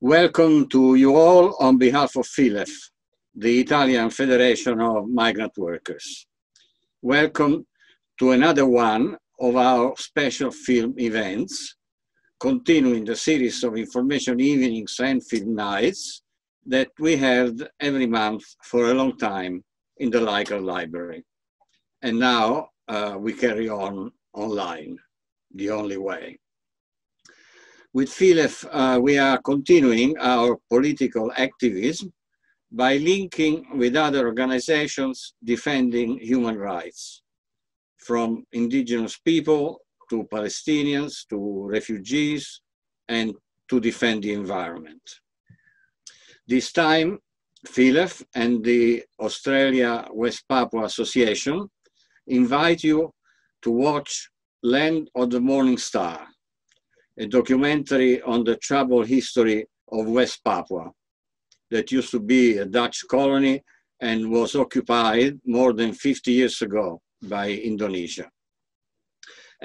Welcome to you all on behalf of Filef, the Italian Federation of Migrant Workers. Welcome to another one of our special film events, continuing the series of information evenings and film nights that we held every month for a long time in the Liger Library. And now we carry on online, the only way. With Filef, we are continuing our political activism by linking with other organizations defending human rights, from indigenous people to Palestinians to refugees and to defend the environment. This time, Filef and the Australia West Papua Association invite you to watch Land of the Morning Star, a documentary on the troubled history of West Papua that used to be a Dutch colony and was occupied more than 50 years ago by Indonesia.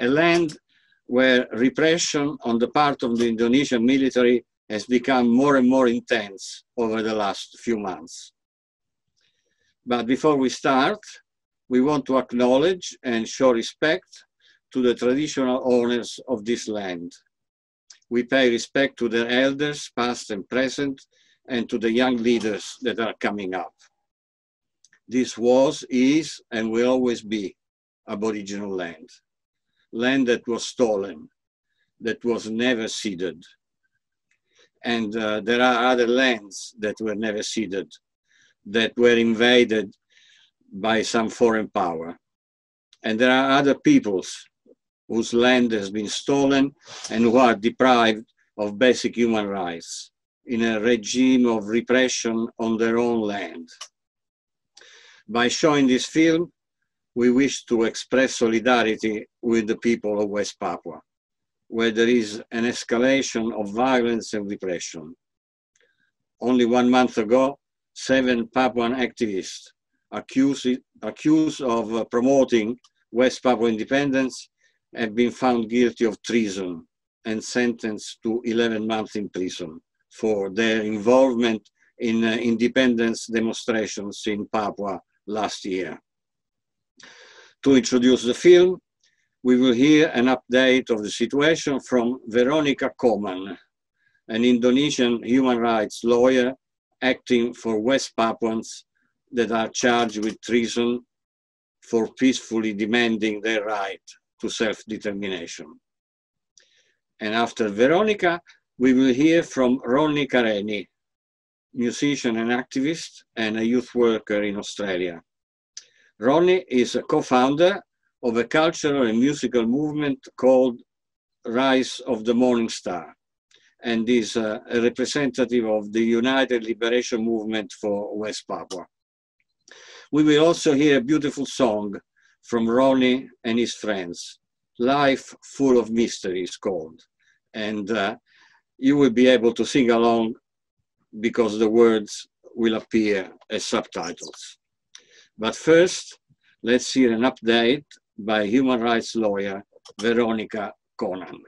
A land where repression on the part of the Indonesian military has become more and more intense over the last few months. But before we start, we want to acknowledge and show respect to the traditional owners of this land. We pay respect to their elders, past and present, and to the young leaders that are coming up. This was, is, and will always be Aboriginal land. Land that was stolen, that was never ceded. And there are other lands that were never ceded, that were invaded by some foreign power. And there are other peoples whose land has been stolen and who are deprived of basic human rights in a regime of repression on their own land. By showing this film, we wish to express solidarity with the people of West Papua, where there is an escalation of violence and repression. Only 1 month ago, 7 Papuan activists accused of promoting West Papua independence have been found guilty of treason and sentenced to 11 months in prison for their involvement in independence demonstrations in Papua last year. To introduce the film, we will hear an update of the situation from Veronica Koman, an Indonesian human rights lawyer acting for West Papuans that are charged with treason for peacefully demanding their right to self-determination. And after Veronica, we will hear from Ronnie Kareni, musician and activist and a youth worker in Australia. Ronnie is a co-founder of a cultural and musical movement called Rise of the Morning Star, and is a representative of the United Liberation Movement for West Papua. We will also hear a beautiful song from Ronnie and his friends. Life Full of Mystery is called. And you will be able to sing along because the words will appear as subtitles. But first, let's hear an update by human rights lawyer Veronica Konan.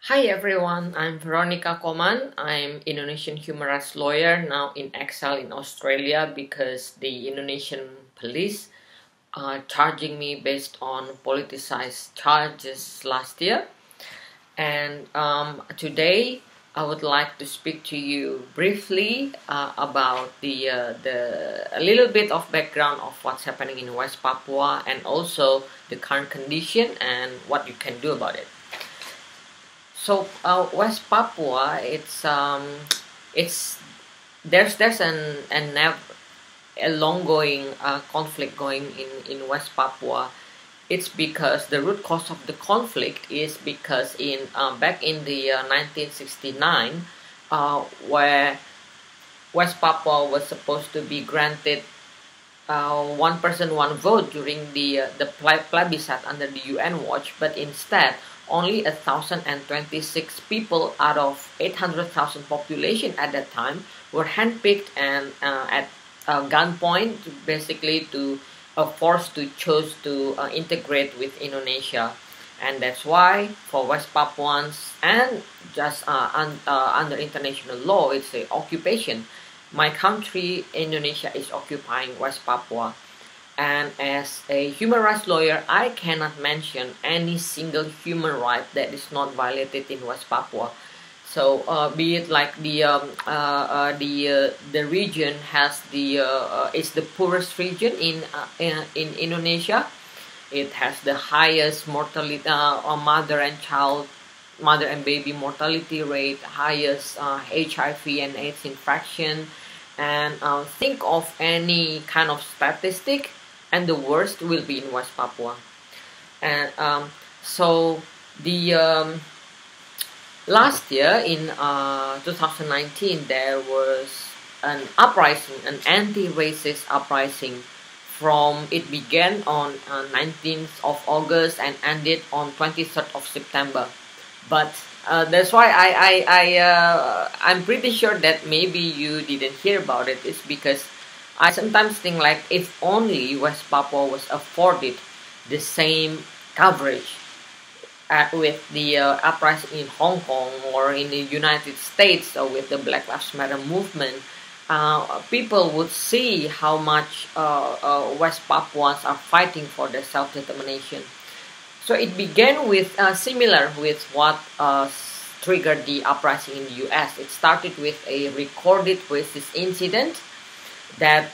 Hi everyone, I'm Veronica Koman. I'm Indonesian human rights lawyer now in exile in Australia because the Indonesian police are charging me based on politicized charges last year. And today I would like to speak to you briefly about a little bit of background of what's happening in West Papua and also the current condition and what you can do about it. So West Papua, there's a long-going conflict going in West Papua. It's because the root cause of the conflict is because back in the 1969, where West Papua was supposed to be granted one person, one vote during the plebiscite under the UN watch, but instead only 1,026 people out of 800,000 population at that time were handpicked and at gunpoint, basically to forced to choose to integrate with Indonesia. And that's why for West Papuans and just under international law, it's an occupation. My country, Indonesia, is occupying West Papua. And as a human rights lawyer, I cannot mention any single human right that is not violated in West Papua. So be it like the region has it's the poorest region in Indonesia. It has the highest mortality, mother and baby mortality rate, highest HIV and AIDS infection, and think of any kind of statistic, and the worst will be in West Papua. And so the last year in 2019 there was an uprising, an anti-racist uprising. It began on 19th of August and ended on 23rd of September. But that's why I'm pretty sure that maybe you didn't hear about it. It's because I sometimes think like if only West Papua was afforded the same coverage with the uprising in Hong Kong or in the United States or with the Black Lives Matter movement, people would see how much West Papuans are fighting for their self-determination. So it began with similar with what triggered the uprising in the U.S. It started with a recorded racist incident that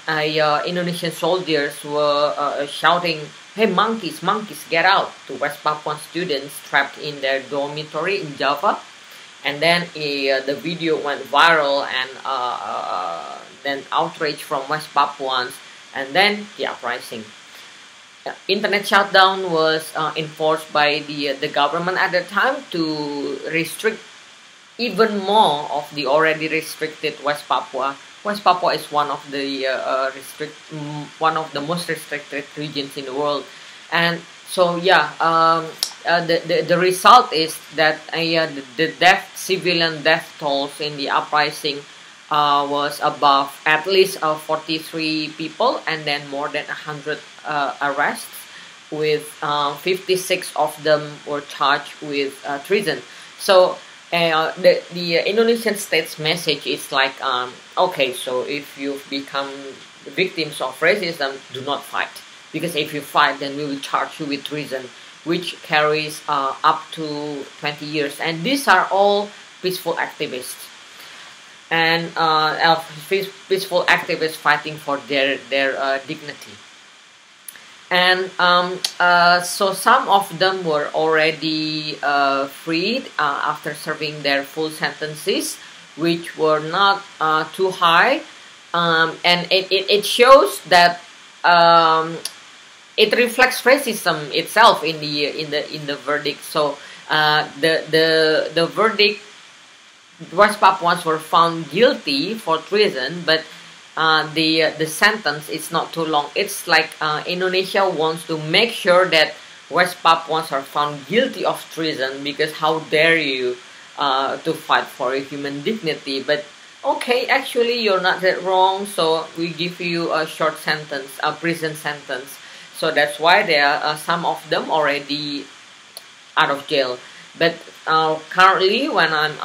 Indonesian soldiers were shouting, "Hey monkeys, monkeys, get out!" to West Papuan students trapped in their dormitory in Java. And then the video went viral, and then outrage from West Papuans, and then the uprising. Internet shutdown was enforced by the government at the time to restrict even more of the already restricted West Papua. West Papua is one of the most restricted regions in the world, and so yeah, the result is that the civilian death tolls in the uprising was above at least 43 people, and then more than 100 arrests, with 56 of them were charged with treason. So the Indonesian state's message is like, okay, so if you've become victims of racism, do not fight, because if you fight, then we will charge you with treason, which carries up to 20 years. And these are all peaceful activists, and peaceful activists fighting for their dignity. And so some of them were already freed after serving their full sentences, which were not too high, and it shows that it reflects racism itself in the verdict. So the verdict, West Papuans were found guilty for treason, but the sentence is not too long. It's like Indonesia wants to make sure that West Papuans are found guilty of treason, because how dare you to fight for a human dignity. But okay, actually you're not that wrong, so we give you a short sentence, a prison sentence. So that's why there are some of them already out of jail. But currently, when I'm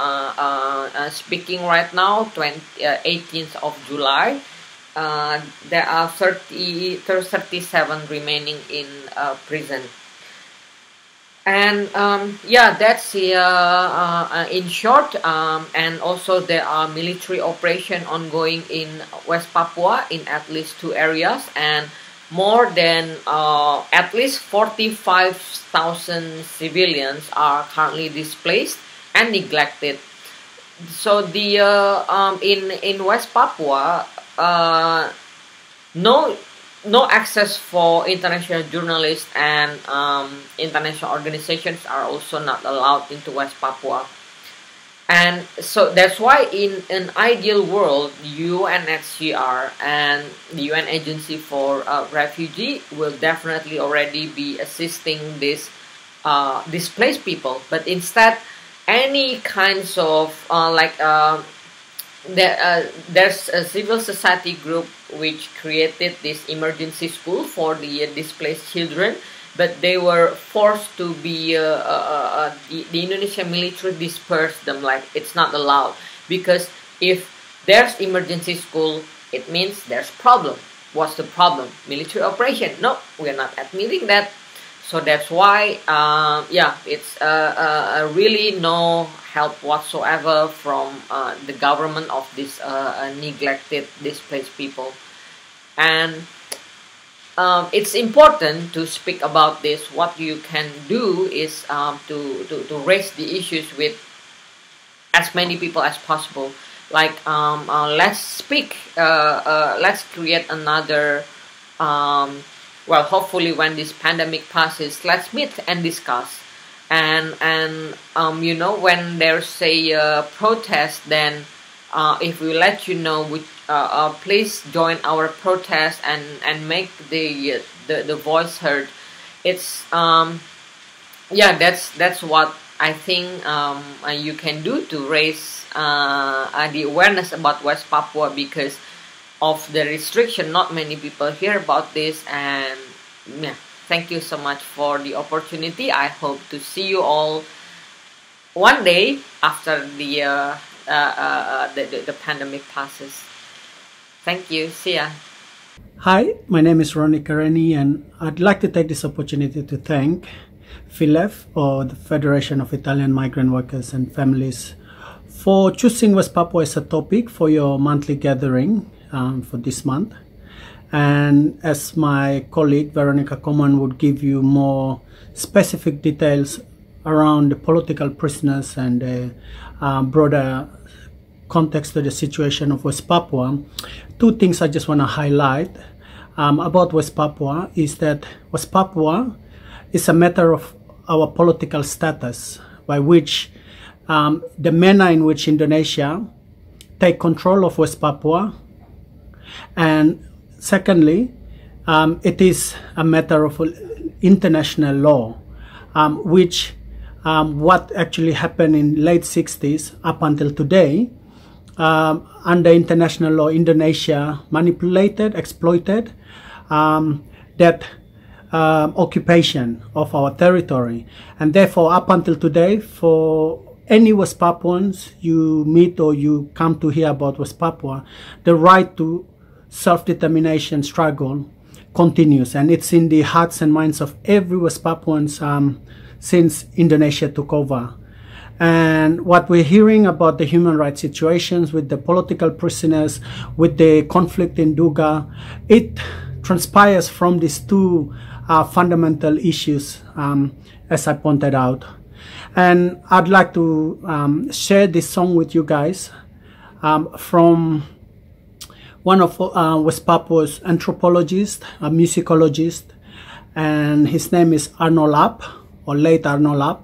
speaking right now, 18th of July, there are 37 remaining in prison. And yeah, that's in short. And also there are military operation ongoing in West Papua in at least 2 areas, and more than at least 45,000 civilians are currently displaced and neglected. So the in West Papua, no access for international journalists, and international organizations are also not allowed into West Papua. And so that's why in an ideal world, UNHCR and the UN Agency for Refugee will definitely already be assisting these displaced people. But instead, any kinds of there's a civil society group which created this emergency school for the displaced children, but they were forced to be the Indonesian military dispersed them, like it's not allowed, because if there's emergency school, it means there's problem. What's the problem? Military operation? No, we're not admitting that. So that's why, yeah, it's really no help whatsoever from the government of this neglected, displaced people. And it's important to speak about this. What you can do is to raise the issues with as many people as possible. Like, let's speak, let's create another, well, hopefully when this pandemic passes, let's meet and discuss. And you know, when there's a protest, then if we let you know, please join our protest and make the voice heard. It's yeah, that's what I think you can do to raise the awareness about West Papua, because of the restriction, not many people hear about this. And yeah, thank you so much for the opportunity. I hope to see you all one day after the pandemic passes. Thank you. See ya. Hi, my name is Ronnie Kareni, and I'd like to take this opportunity to thank Filef, or the Federation of Italian Migrant Workers and Families, for choosing West Papua as a topic for your monthly gathering for this month. And as my colleague Veronica Coman would give you more specific details around the political prisoners and the broader context of the situation of West Papua, two things I just want to highlight about West Papua is that West Papua is a matter of our political status, by which the manner in which Indonesia take control of West Papua, and secondly, it is a matter of international law, which what actually happened in late 60s up until today, under international law, Indonesia manipulated, exploited that occupation of our territory. And therefore, up until today, for any West Papuans you meet or you come to hear about West Papua, the right to self-determination struggle continues, and it's in the hearts and minds of every West Papuans since Indonesia took over. And what we're hearing about the human rights situations with the political prisoners, with the conflict in Duga, it transpires from these two fundamental issues, as I pointed out. And I'd like to share this song with you guys from one of West Papua's anthropologists, a musicologist, and his name is Arno Lap, or late Arno Lap.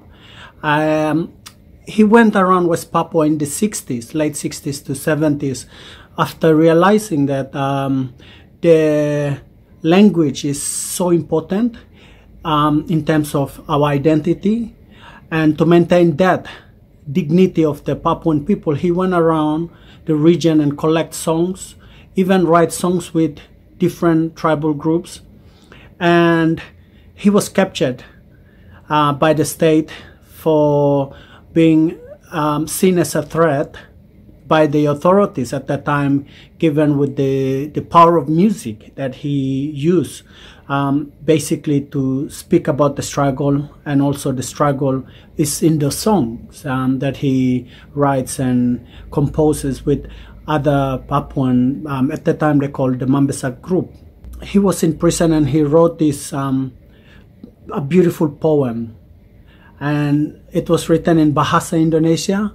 He went around West Papua in the 60s, late 60s to 70s, after realizing that the language is so important in terms of our identity, and to maintain that dignity of the Papuan people, he went around the region and collect songs, even write songs with different tribal groups. And he was captured by the state for being seen as a threat by the authorities at that time, given with the power of music that he used basically to speak about the struggle. And also the struggle is in the songs that he writes and composes with other Papuan, at the time they called the Mambesak group. He was in prison and he wrote this a beautiful poem, and it was written in Bahasa Indonesia,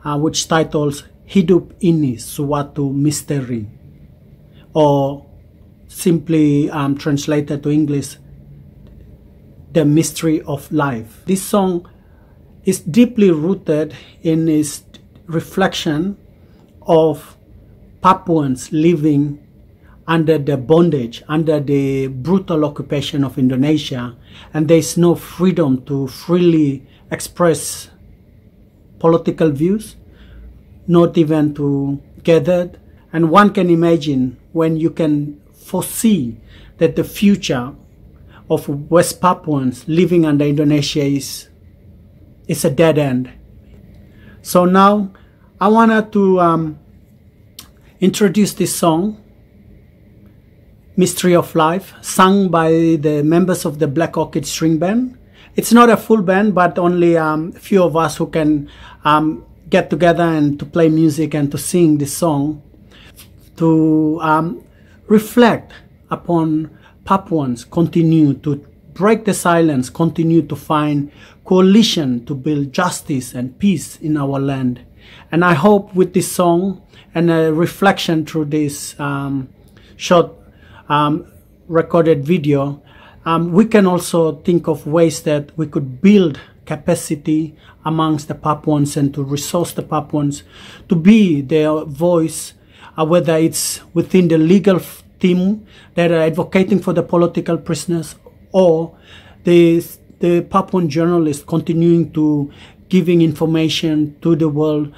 which titles Hidup Ini Suatu Misteri, or simply translated to English, The Mystery of Life. This song is deeply rooted in its reflection of Papuans living under the bondage, under the brutal occupation of Indonesia, and there is no freedom to freely express political views, not even to gather. And one can imagine, when you can foresee that the future of West Papuans living under Indonesia is a dead end. So now I wanted to introduce this song, Mystery of Life, sung by the members of the Black Orchid String Band. It's not a full band, but only a few of us who can get together and to play music and to sing this song, to reflect upon Papuans, continue to break the silence, continue to find coalition to build justice and peace in our land. And I hope with this song and a reflection through this short recorded video, we can also think of ways that we could build capacity amongst the Papuans and to resource the Papuans to be their voice, whether it's within the legal team that are advocating for the political prisoners, or the Papuan journalists continuing to giving information to the world,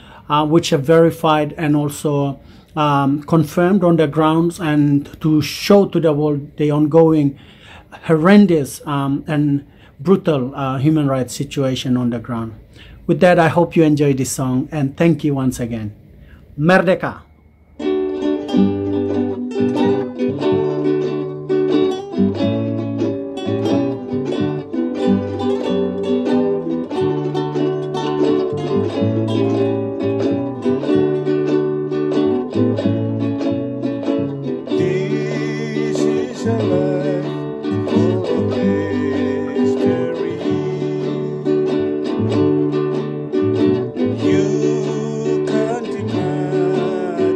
which are verified and also confirmed on the grounds, and to show to the world the ongoing horrendous and brutal human rights situation on the ground. With that, I hope you enjoy this song, and thank you once again. Merdeka! You can't imagine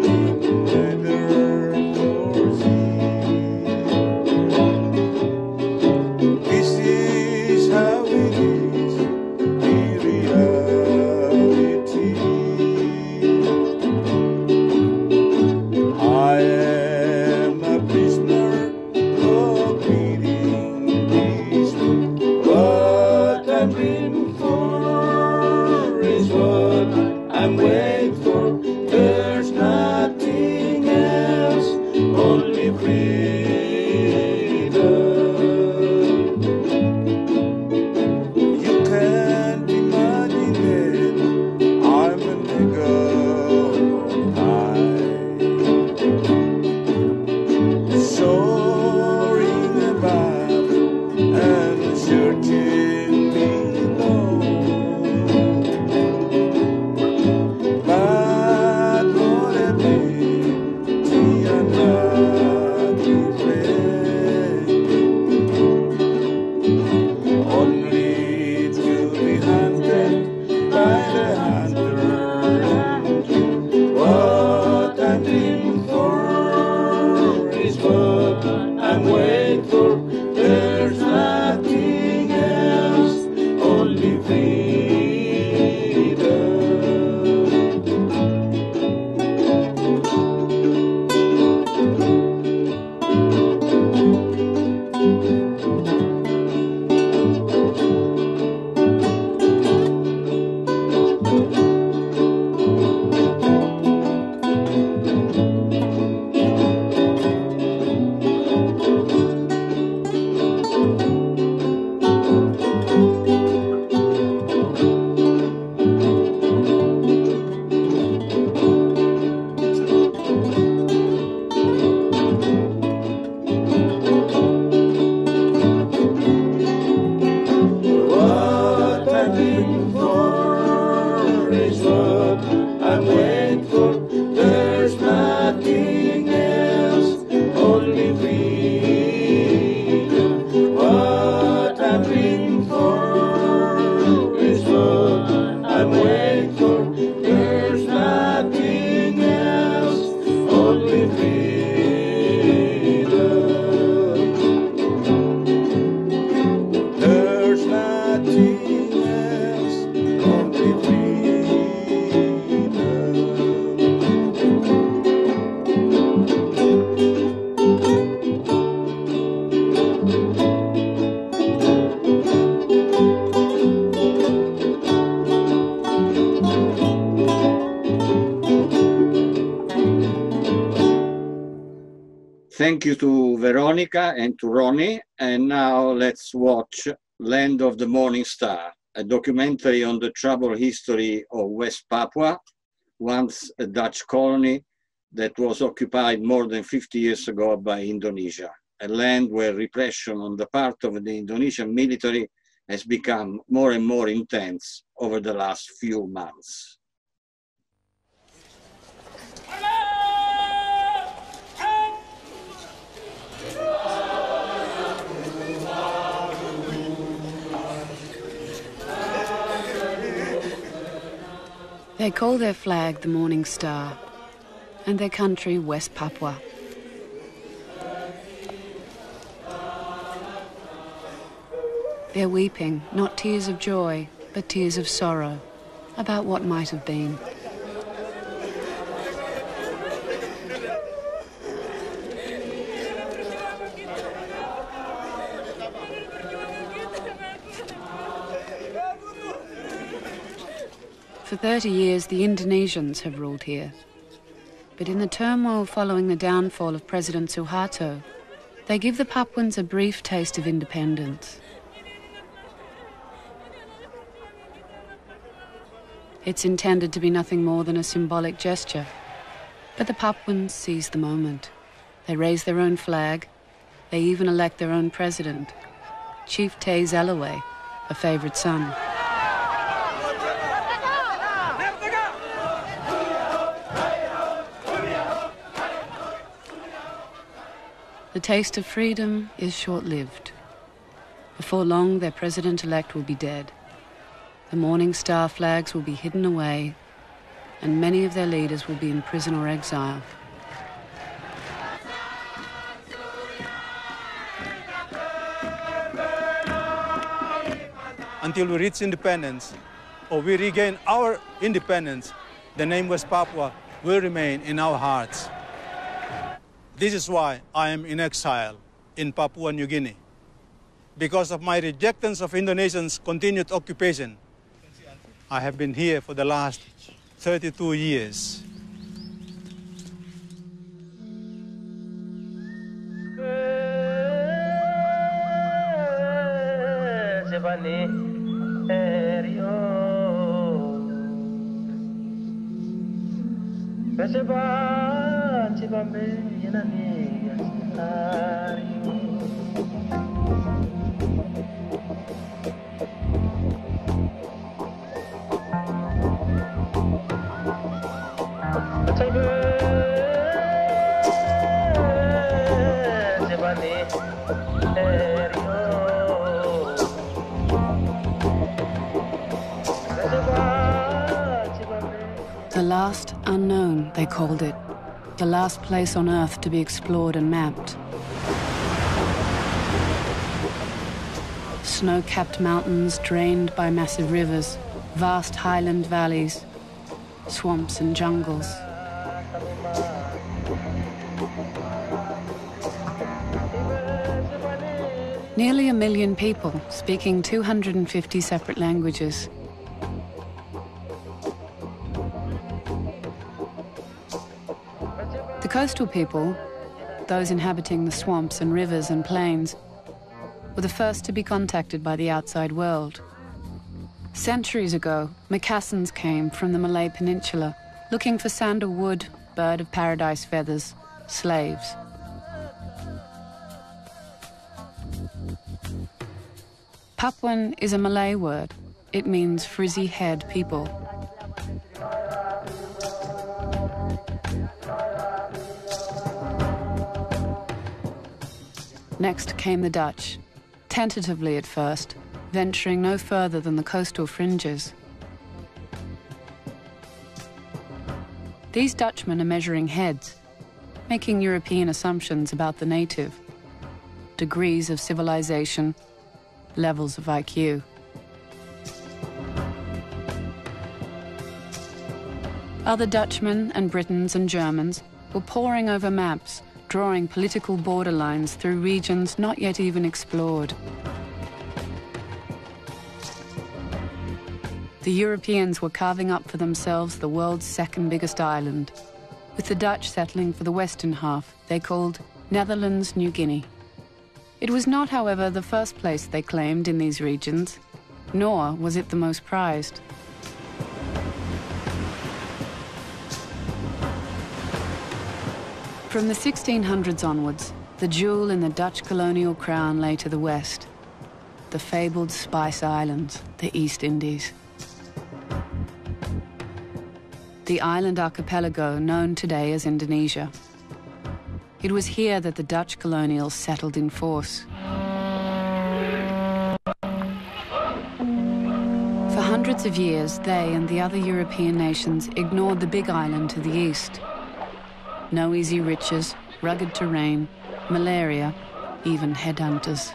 Thank you to Veronica and to Ronnie. And now let's watch Land of the Morning Star, a documentary on the troubled history of West Papua, once a Dutch colony that was occupied more than 50 years ago by Indonesia, a land where repression on the part of the Indonesian military has become more and more intense over the last few months. They call their flag the Morning Star and their country West Papua. They're weeping, not tears of joy, but tears of sorrow about what might have been. For 30 years, the Indonesians have ruled here. But in the turmoil following the downfall of President Suharto, they give the Papuans a brief taste of independence. It's intended to be nothing more than a symbolic gesture, but the Papuans seize the moment. They raise their own flag. They even elect their own president, Chief Te Zelaway, a favorite son. The taste of freedom is short-lived. Before long, their president-elect will be dead. The Morning Star flags will be hidden away, and many of their leaders will be in prison or exile. Until we reach independence, or we regain our independence, the name West Papua will remain in our hearts. This is why I am in exile in Papua New Guinea. Because of my rejection of Indonesians' continued occupation, I have been here for the last 32 years. The last unknown, they called it. The last place on Earth to be explored and mapped. Snow-capped mountains drained by massive rivers, vast highland valleys, swamps and jungles. Nearly 1 million people speaking 250 separate languages. The coastal people, those inhabiting the swamps and rivers and plains, were the first to be contacted by the outside world. Centuries ago, Macassans came from the Malay Peninsula, looking for sandalwood, bird of paradise feathers, slaves. Papuan is a Malay word. It means frizzy-haired people. Next came the Dutch, tentatively at first, venturing no further than the coastal fringes. These Dutchmen are measuring heads, making European assumptions about the native, degrees of civilization, levels of IQ. Other Dutchmen and Britons and Germans were poring over maps, drawing political borderlines through regions not yet even explored. The Europeans were carving up for themselves the world's second biggest island, with the Dutch settling for the western half they called Netherlands, New Guinea. It was not, however, the first place they claimed in these regions, nor was it the most prized. From the 1600s onwards, the jewel in the Dutch colonial crown lay to the west, the fabled Spice Islands, the East Indies. The island archipelago known today as Indonesia. It was here that the Dutch colonials settled in force. For hundreds of years, they and the other European nations ignored the big island to the east. No easy riches, rugged terrain, malaria, even headhunters.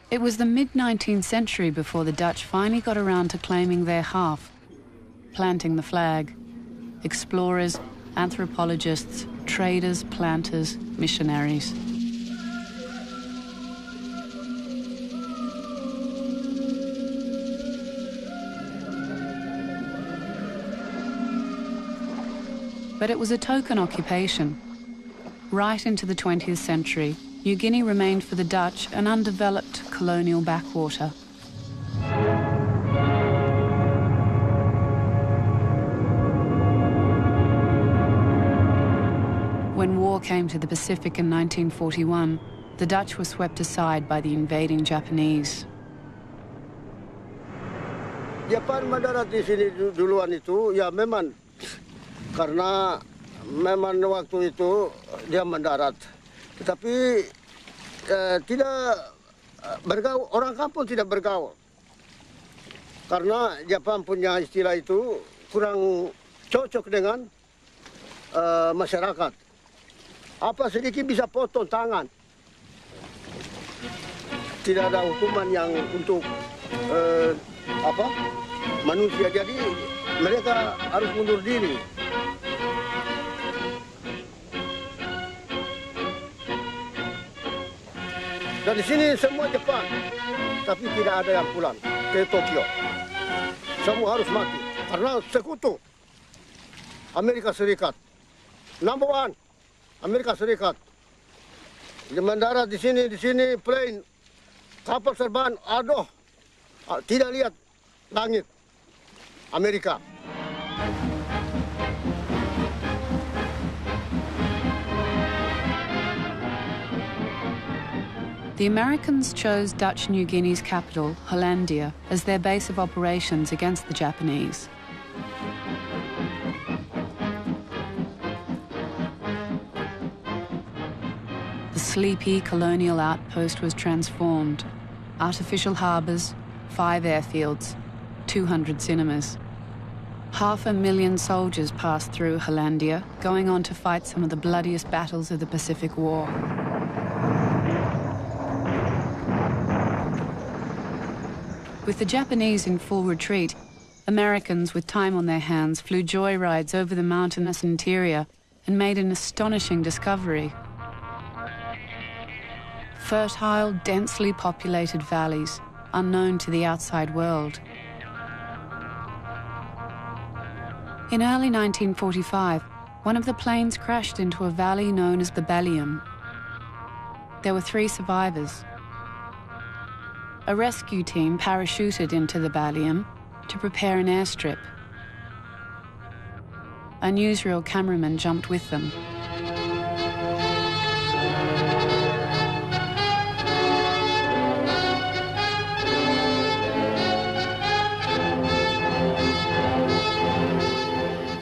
It was the mid-19th century before the Dutch finally got around to claiming their half, planting the flag. Explorers, anthropologists, traders, planters, missionaries. But it was a token occupation. Right into the 20th century, New Guinea remained for the Dutch an undeveloped colonial backwater. When war came to the Pacific in 1941, the Dutch were swept aside by the invading Japanese. Jepang mendarat di sini duluan itu, ya memang karena memang waktu itu dia mendarat. Tetapi tidak bergaul, orang kampung tidak bergaul. Karena Jepang punya istilah itu kurang cocok dengan masyarakat. Apa sedikit bisa potong tangan. Tidak ada hukuman yang untuk manusia. Jadi mereka harus mundur diri. Dan di sini semua Jepang, tapi tidak ada yang pulang ke Tokyo. Semua harus mati karena sekutu Amerika Serikat. Number one, Amerika Serikat. Dia mendarat di sini plane, kapal serban, aduh, tidak lihat langit Amerika. The Americans chose Dutch New Guinea's capital, Hollandia, as their base of operations against the Japanese. The sleepy colonial outpost was transformed. Artificial harbours, 5 airfields, 200 cinemas. 500,000 soldiers passed through Hollandia, going on to fight some of the bloodiest battles of the Pacific War. With the Japanese in full retreat, Americans with time on their hands flew joyrides over the mountainous interior and made an astonishing discovery. Fertile, densely populated valleys, unknown to the outside world. In early 1945, one of the planes crashed into a valley known as the Baliem. There were 3 survivors. A rescue team parachuted into the Baliem to prepare an airstrip. A newsreel cameraman jumped with them.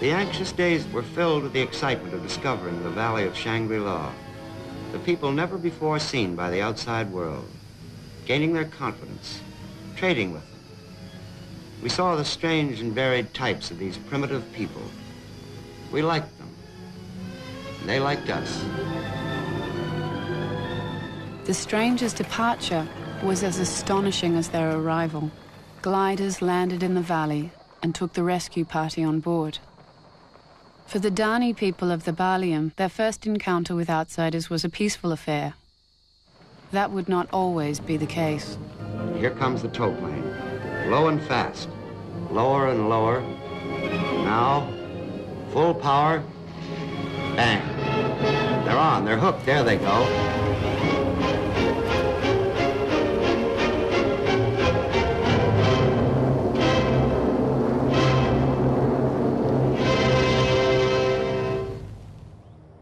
The anxious days were filled with the excitement of discovering the Valley of Shangri-La, the people never before seen by the outside world, gaining their confidence, trading with them. We saw the strange and varied types of these primitive people. We liked them, and they liked us. The strangers' departure was as astonishing as their arrival. Gliders landed in the valley and took the rescue party on board. For the Dani people of the Baliem, their first encounter with outsiders was a peaceful affair. That would not always be the case. Here comes the tow plane, low and fast, lower and lower, Now, full power, bang. They're on, they're hooked, there they go.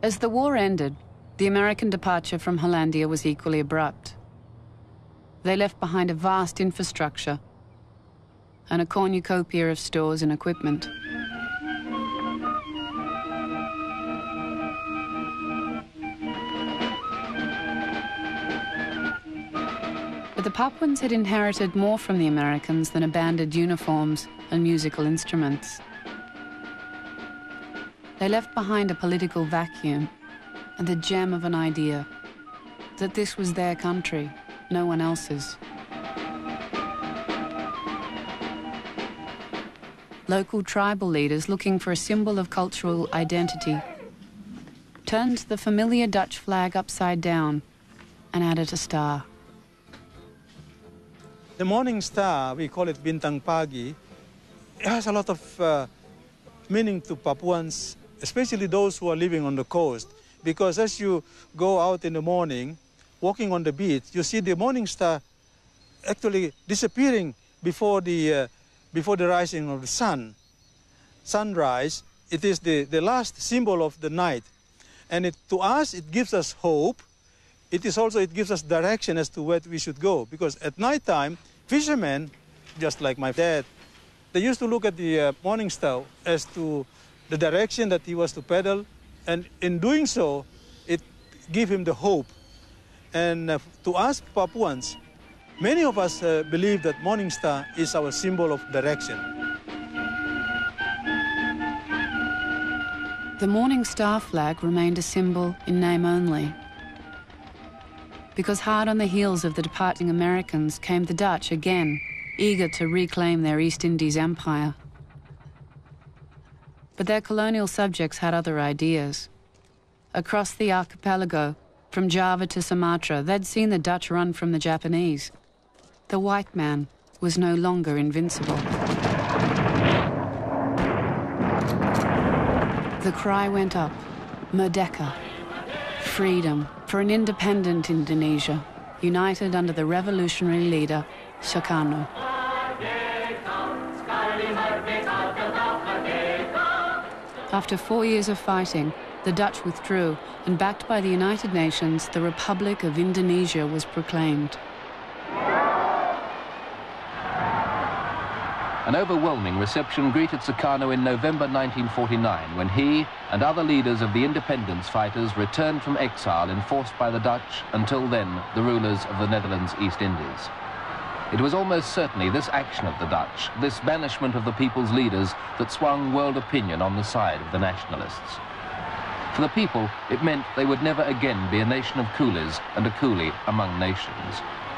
As the war ended, the American departure from Hollandia was equally abrupt. They left behind a vast infrastructure and a cornucopia of stores and equipment. But the Papuans had inherited more from the Americans than abandoned uniforms and musical instruments. They left behind a political vacuum and the gem of an idea that this was their country, no one else's. Local tribal leaders looking for a symbol of cultural identity turned the familiar Dutch flag upside down and added a star. The morning star, we call it Bintang Pagi, it has a lot of meaning to Papuans, especially those who are living on the coast, because as you go out in the morning, walking on the beach, you see the morning star actually disappearing before the rising of the sun. Sunrise, it is the last symbol of the night. And to us, it gives us hope. It gives us direction as to where we should go. Because at night time, fishermen, just like my dad, they used to look at the morning star as to the direction that he was to paddle. And in doing so, it gave him the hope. And to us Papuans, many of us believe that morning star is our symbol of direction. The morning star flag remained a symbol in name only, because hard on the heels of the departing Americans came the Dutch again, eager to reclaim their East Indies empire. But their colonial subjects had other ideas. Across the archipelago, from Java to Sumatra, they'd seen the Dutch run from the Japanese. The white man was no longer invincible. The cry went up, Merdeka, freedom for an independent Indonesia, united under the revolutionary leader, Sukarno. After 4 years of fighting, the Dutch withdrew, and backed by the United Nations, the Republic of Indonesia was proclaimed. An overwhelming reception greeted Sukarno in November 1949 when he and other leaders of the independence fighters returned from exile enforced by the Dutch, until then the rulers of the Netherlands East Indies. It was almost certainly this action of the Dutch, this banishment of the people's leaders, that swung world opinion on the side of the nationalists. For the people, it meant they would never again be a nation of coolies and a coolie among nations.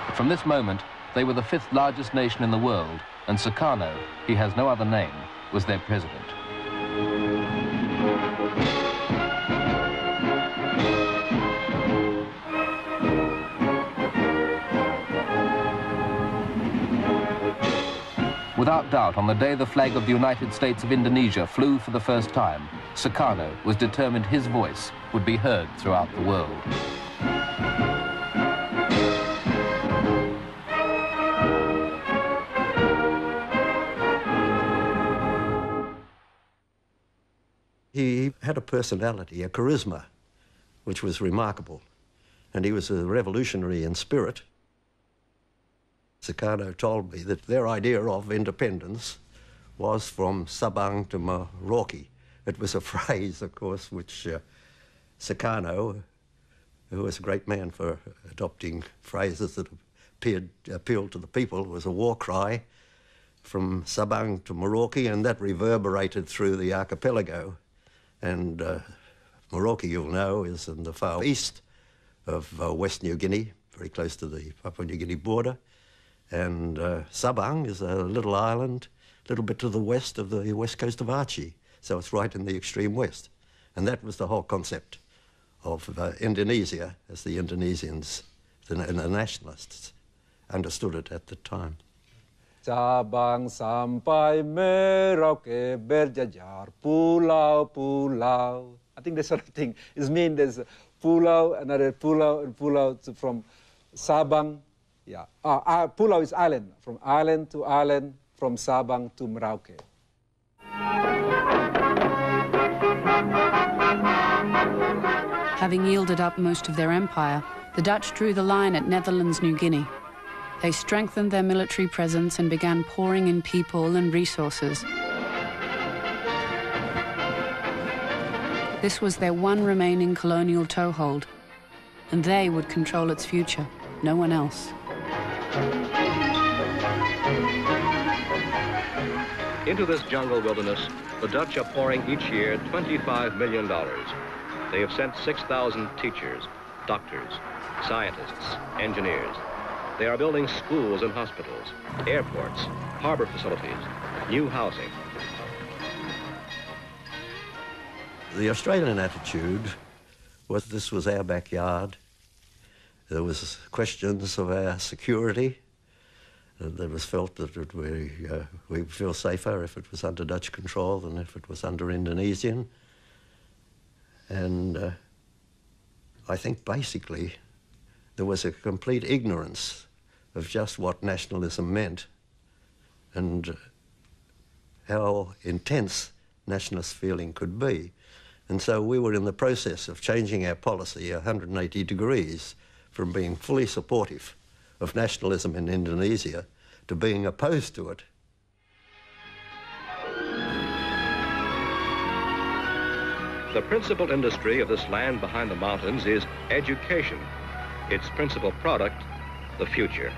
But from this moment, they were the 5th largest nation in the world, and Sukarno, he has no other name, was their president. Without doubt, on the day the flag of the United States of Indonesia flew for the first time, Sukarno was determined his voice would be heard throughout the world. He had a personality, a charisma, which was remarkable, and he was a revolutionary in spirit. Sukarno told me that their idea of independence was from Sabang to Merauke. It was a phrase, of course, which Sukarno, who was a great man for adopting phrases that appealed to the people, was a war cry from Sabang to Merauke, and that reverberated through the archipelago. And Merauke, you'll know, is in the far east of West New Guinea, very close to the Papua New Guinea border. And Sabang is a little island, a little bit to the west of the west coast of Aceh. So it's right in the extreme west. And that was the whole concept of Indonesia, as the Indonesians, the nationalists, understood it at the time. Sabang sampai Merauke berjajar pulau-pulau. I think that sort of thing is mean there's pulau, another pulau, and pulau from Sabang. Yeah, pulau is island, from island to island, from Sabang to Merauke. Having yielded up most of their empire, the Dutch drew the line at Netherlands, New Guinea. They strengthened their military presence and began pouring in people and resources. This was their one remaining colonial toehold, and they would control its future, no one else. Into this jungle wilderness, the Dutch are pouring each year $25 million. They have sent 6,000 teachers, doctors, scientists, engineers. They are building schools and hospitals, airports, harbor facilities, new housing. The Australian attitude was this was our backyard. There was questions of our security. It was felt that we'd feel safer if it was under Dutch control than if it was under Indonesian. And I think basically there was a complete ignorance of just what nationalism meant and how intense nationalist feeling could be. And so we were in the process of changing our policy 180 degrees from being fully supportive of nationalism in Indonesia to being opposed to it. The principal industry of this land behind the mountains is education. Its principal product, the future.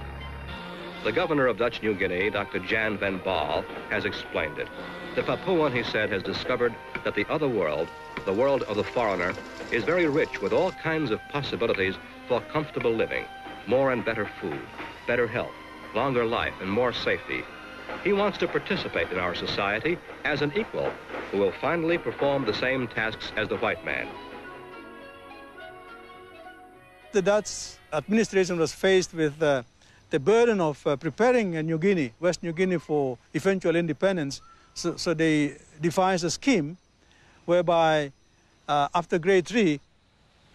The governor of Dutch New Guinea, Dr. Jan van Baal, has explained it. The Papuan, he said, has discovered that the other world, the world of the foreigner, is very rich with all kinds of possibilities for comfortable living, more and better food, better health, longer life, and more safety. He wants to participate in our society as an equal who will finally perform the same tasks as the white man. The Dutch administration was faced with the burden of preparing New Guinea, West New Guinea, for eventual independence. So they devised a scheme whereby after grade 3,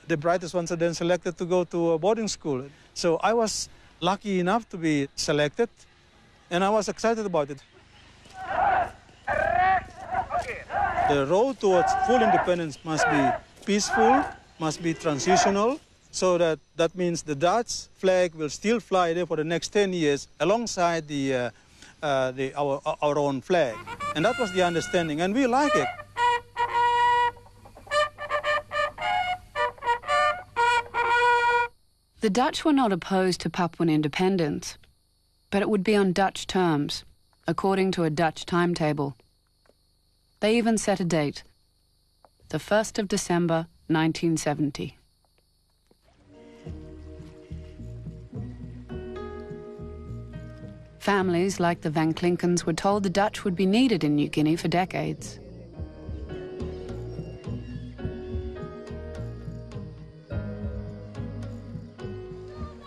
the brightest ones are then selected to go to a boarding school. So I was lucky enough to be selected, and I was excited about it. The road towards full independence must be peaceful, must be transitional, so that means the Dutch flag will still fly there for the next 10 years alongside our own flag. And that was the understanding, and we like it. The Dutch were not opposed to Papuan independence, but it would be on Dutch terms, according to a Dutch timetable. They even set a date, the 1st of December, 1970. Families like the Van Klinkens were told the Dutch would be needed in New Guinea for decades.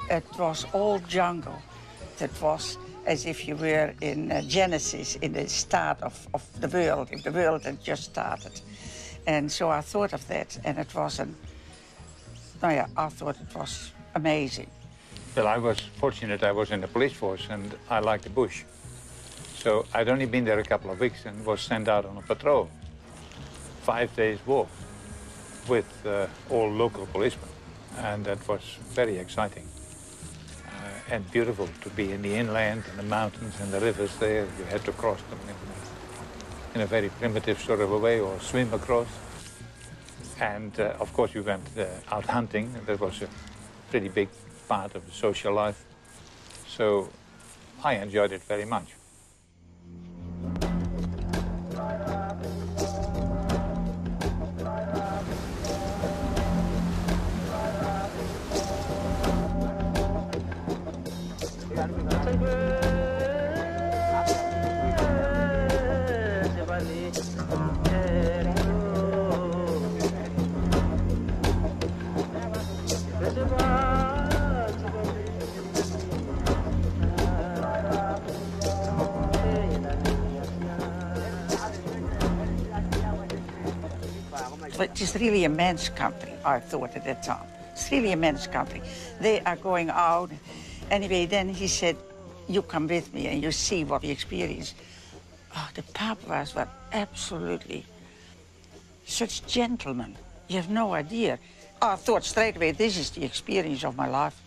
It was all jungle. It was as if you were in Genesis, in the start of the world, if the world had just started. And so I thought of that, and it was I thought it was amazing. Well, I was fortunate I was in the police force and I liked the bush. So I'd only been there a couple of weeks and was sent out on a patrol. 5 days walk with all local policemen. And that was very exciting. And beautiful to be in the inland and the mountains and the rivers there. You had to cross them in a very primitive sort of a way or swim across. And of course we went out hunting. That was a pretty big part of the social life. So I enjoyed it very much. it is really a man's country, I thought at that time. It's really a man's country. They are going out. Anyway, then he said, you come with me and you see what we experience. Oh, the Papuans were absolutely such gentlemen. You have no idea. I thought straight away, this is the experience of my life.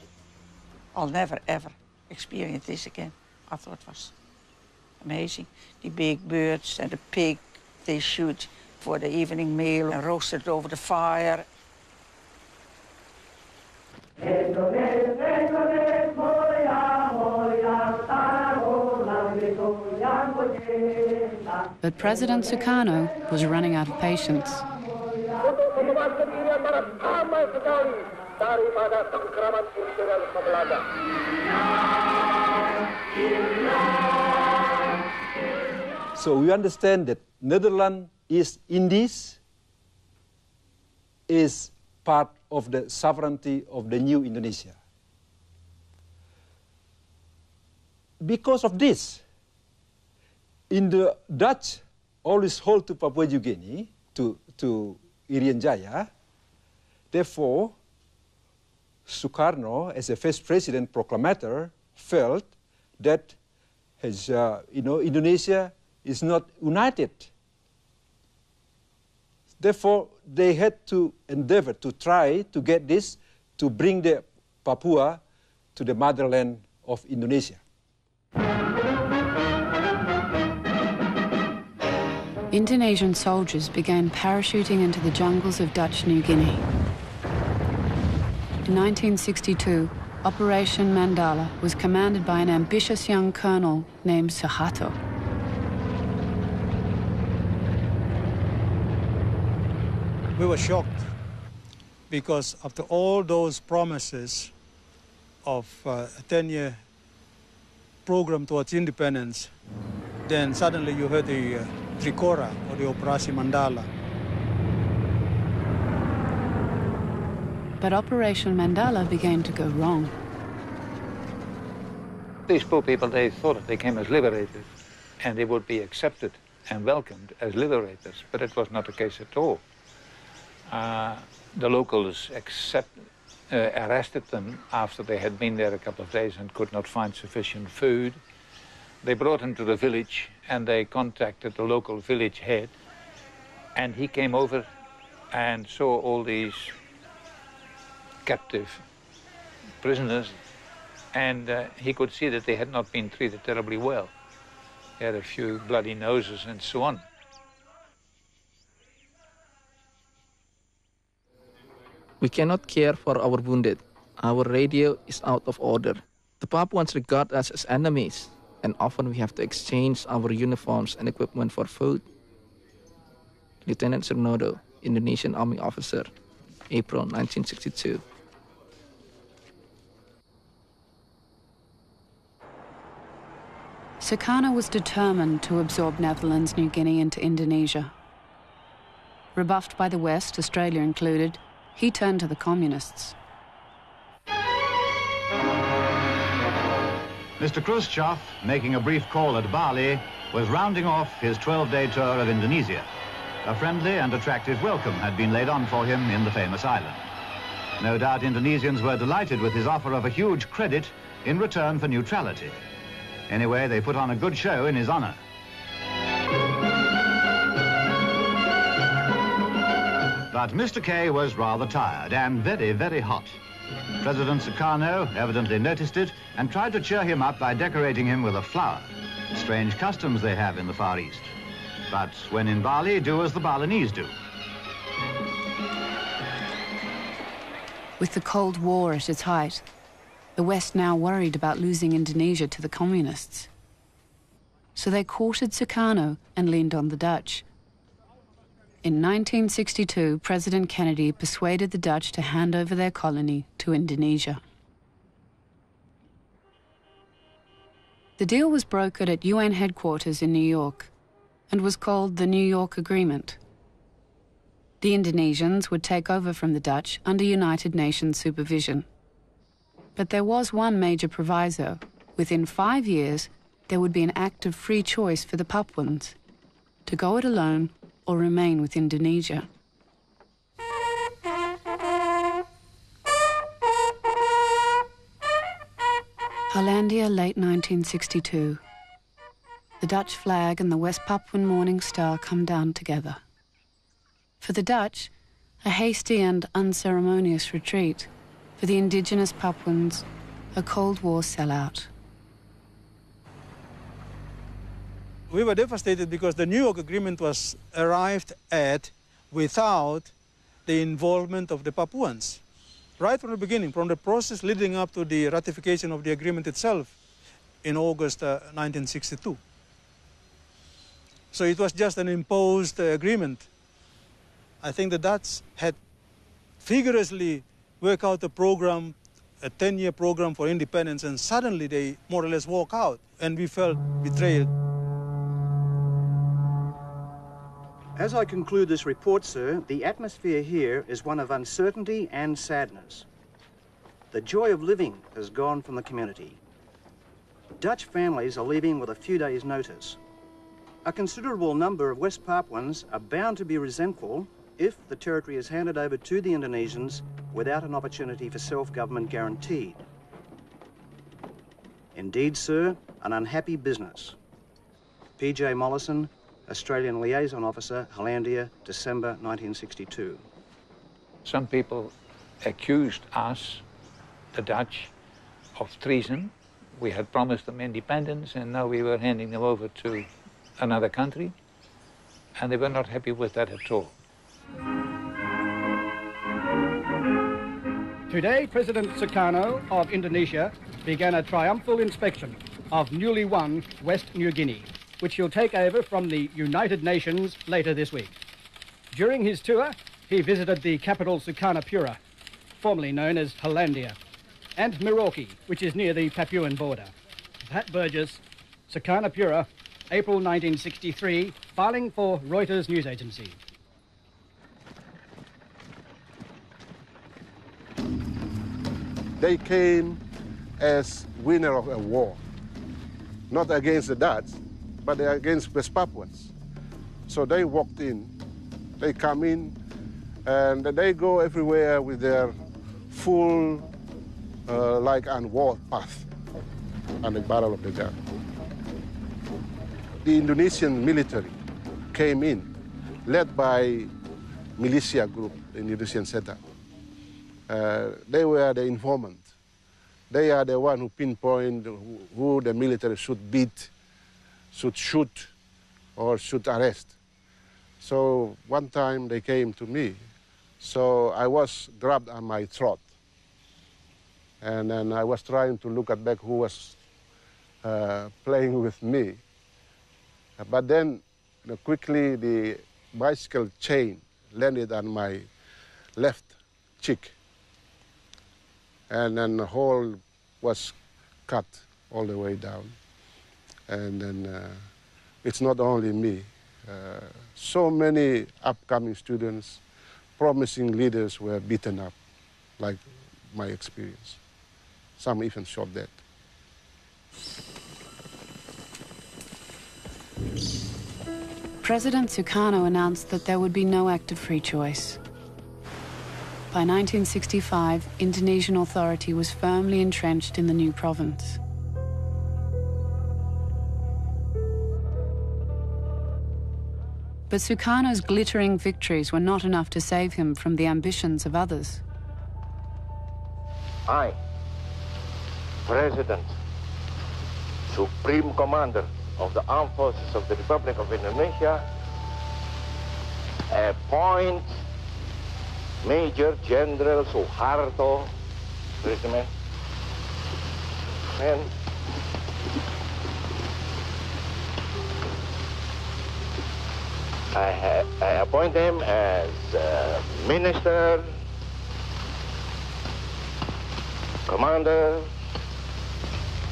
I'll never, ever experience this again. I thought it was amazing. The big birds and the pig they shoot for the evening meal and roast it over the fire. But President Sukarno was running out of patience. So we understand that Netherlands East Indies is part of the sovereignty of the new Indonesia. Because of this, in the Dutch always hold to Papua New Guinea, to Irian Jaya. Therefore, Sukarno, as a first president proclamator, felt that his, Indonesia is not united. Therefore, they had to endeavor to try to get this, to bring the Papua to the motherland of Indonesia. Indonesian soldiers began parachuting into the jungles of Dutch New Guinea. In 1962, Operation Mandala was commanded by an ambitious young colonel named Suharto. We were shocked because after all those promises of a 10-year program towards independence, then suddenly you heard the Trikora, or the Operasi Mandala. But Operation Mandala began to go wrong. These poor people, they thought that they came as liberators and they would be accepted and welcomed as liberators, but it was not the case at all. The locals arrested them after they had been there a couple of days and could not find sufficient food. They brought him to the village and they contacted the local village head, and he came over and saw all these captive prisoners, and he could see that they had not been treated terribly well. They had a few bloody noses and so on. We cannot care for our wounded. Our radio is out of order. The Papuans regard us as enemies, and often we have to exchange our uniforms and equipment for food. Lieutenant Surnodo, Indonesian Army officer, April 1962. Sukarno was determined to absorb Netherlands New Guinea into Indonesia. Rebuffed by the West, Australia included, he turned to the communists. Mr. Khrushchev, making a brief call at Bali, was rounding off his 12-day tour of Indonesia. A friendly and attractive welcome had been laid on for him in the famous island. No doubt Indonesians were delighted with his offer of a huge credit in return for neutrality. Anyway, they put on a good show in his honor. But Mr. K was rather tired and very, very hot. President Sukarno evidently noticed it and tried to cheer him up by decorating him with a flower. Strange customs they have in the Far East. But when in Bali, do as the Balinese do. With the Cold War at its height, the West now worried about losing Indonesia to the communists. So they courted Sukarno and leaned on the Dutch. In 1962, President Kennedy persuaded the Dutch to hand over their colony to Indonesia. The deal was brokered at UN headquarters in New York and was called the New York Agreement. The Indonesians would take over from the Dutch under United Nations supervision. But there was one major proviso. Within 5 years, there would be an act of free choice for the Papuans to go it alone or remain with Indonesia. Hollandia, late 1962. The Dutch flag and the West Papuan Morning Star come down together. For the Dutch, a hasty and unceremonious retreat. For the indigenous Papuans, a Cold War sellout. We were devastated because the New York Agreement was arrived at without the involvement of the Papuans. Right from the beginning, from the process leading up to the ratification of the agreement itself in August 1962. So it was just an imposed agreement. I think the Dutch had vigorously worked out a program, a 10-year program for independence, and suddenly they more or less walk out, and we felt betrayed. As I conclude this report, sir, the atmosphere here is one of uncertainty and sadness. The joy of living has gone from the community. Dutch families are leaving with a few days' notice. A considerable number of West Papuans are bound to be resentful if the territory is handed over to the Indonesians without an opportunity for self-government guaranteed. Indeed, sir, an unhappy business. P.J. Mollison, Australian Liaison Officer, Hollandia, December 1962. Some people accused us, the Dutch, of treason. We had promised them independence and now we were handing them over to another country, and they were not happy with that at all. Today, President Sukarno of Indonesia began a triumphal inspection of newly won West New Guinea, which he'll take over from the United Nations later this week. During his tour, he visited the capital Sukarnapura, formerly known as Hollandia, and Merauke, which is near the Papuan border. Pat Burgess, Sukarnapura, April 1963, filing for Reuters news agency. They came as winner of a war, not against the Dutch, but against West Papuans. So they walked in, they come in, and they go everywhere with their full, like unwalled path on the barrel of the gun. The Indonesian military came in, led by militia group, the Indonesian setup. They were the informant. They are the one who pinpoint who the military should beat, should shoot, or should arrest. So one time they came to me. So I was grabbed on my throat. And then I was trying to look at back who was playing with me. But then quickly the bicycle chain landed on my left cheek. And then the hole was cut all the way down. And then it's not only me. So many upcoming students, promising leaders were beaten up, like my experience. Some even shot dead. President Sukarno announced that there would be no act of free choice. By 1965, Indonesian authority was firmly entrenched in the new province. But Sukarno's glittering victories were not enough to save him from the ambitions of others. I, President, Supreme Commander of the Armed Forces of the Republic of Indonesia, appoint Major General Suharto, and I appoint him as Minister, Commander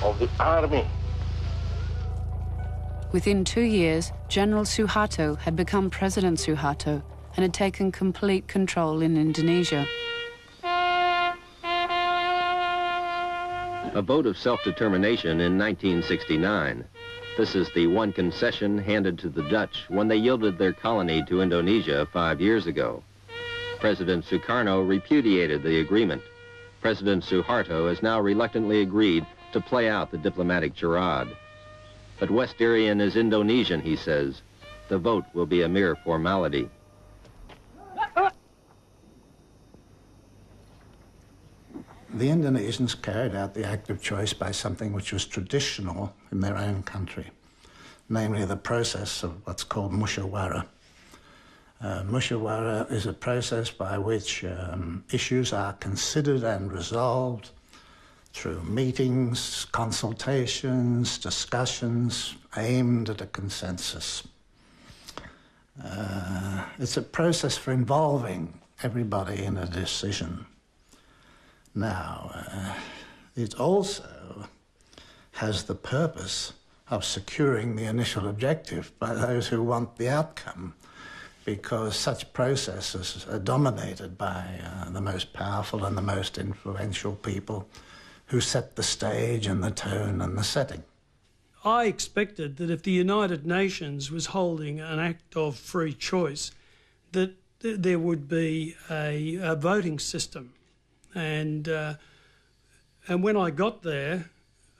of the Army. Within 2 years, General Suharto had become President Suharto and had taken complete control in Indonesia. A vote of self-determination in 1969. This is the one concession handed to the Dutch when they yielded their colony to Indonesia 5 years ago. President Sukarno repudiated the agreement. President Suharto has now reluctantly agreed to play out the diplomatic charade. But West Irian is Indonesian, he says. The vote will be a mere formality. The Indonesians carried out the act of choice by something which was traditional in their own country, namely the process of what's called musyawarah. Musyawarah is a process by which issues are considered and resolved through meetings, consultations, discussions aimed at a consensus. It's a process for involving everybody in a decision. Now, it also has the purpose of securing the initial objective by those who want the outcome, because such processes are dominated by the most powerful and the most influential people who set the stage and the tone and the setting. I expected that if the United Nations was holding an act of free choice, that there would be a voting system. And when I got there,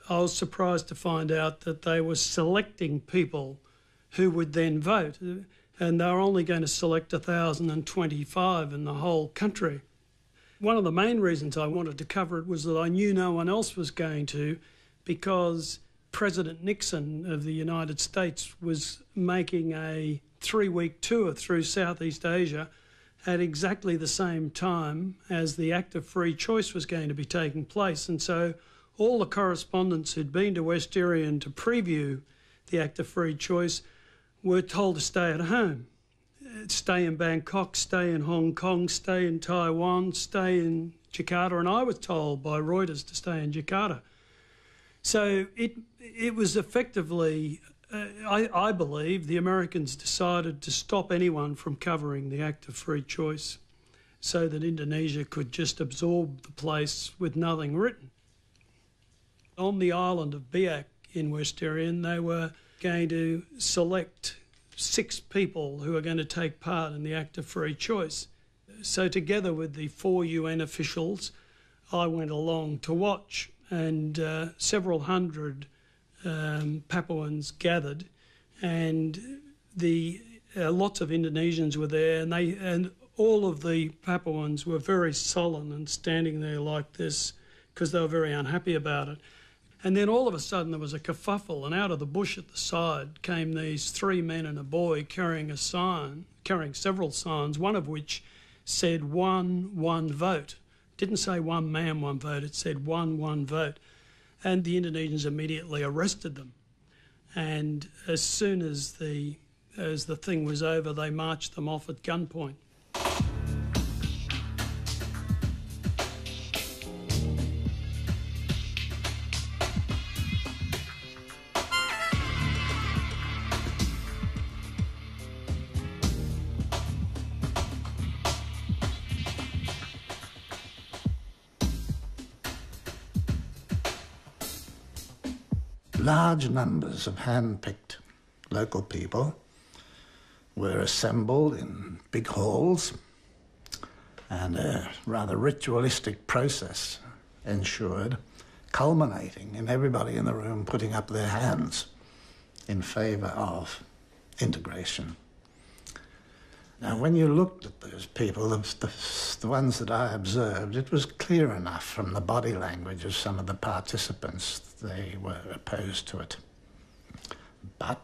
I was surprised to find out that they were selecting people who would then vote. And they were only going to select 1,025 in the whole country. One of the main reasons I wanted to cover it was that I knew no one else was going to, because President Nixon of the United States was making a 3-week tour through Southeast Asia at exactly the same time as the Act of Free Choice was going to be taking place. And so all the correspondents who'd been to West Irian to preview the Act of Free Choice were told to stay at home. Stay in Bangkok, stay in Hong Kong, stay in Taiwan, stay in Jakarta, and I was told by Reuters to stay in Jakarta. So it was effectively, I believe, the Americans decided to stop anyone from covering the Act of Free Choice so that Indonesia could just absorb the place with nothing written. On the island of Biak in West Irian, they were going to select 6 people who are going to take part in the Act of Free Choice. So together with the 4 UN officials, I went along to watch, and several hundred Papuans gathered, and lots of Indonesians were there, and all of the Papuans were very sullen and standing there like this because they were very unhappy about it. And then all of a sudden there was a kerfuffle, and out of the bush at the side came these 3 men and a boy carrying a sign, carrying several signs, one of which said one vote. It didn't say one man, one vote, it said one vote. And the Indonesians immediately arrested them. And as soon as the thing was over, they marched them off at gunpoint. Large numbers of hand-picked local people were assembled in big halls, and a rather ritualistic process ensured, culminating in everybody in the room putting up their hands in favour of integration. Now, when you looked at those people, the ones that I observed, it was clear enough from the body language of some of the participants they were opposed to it. But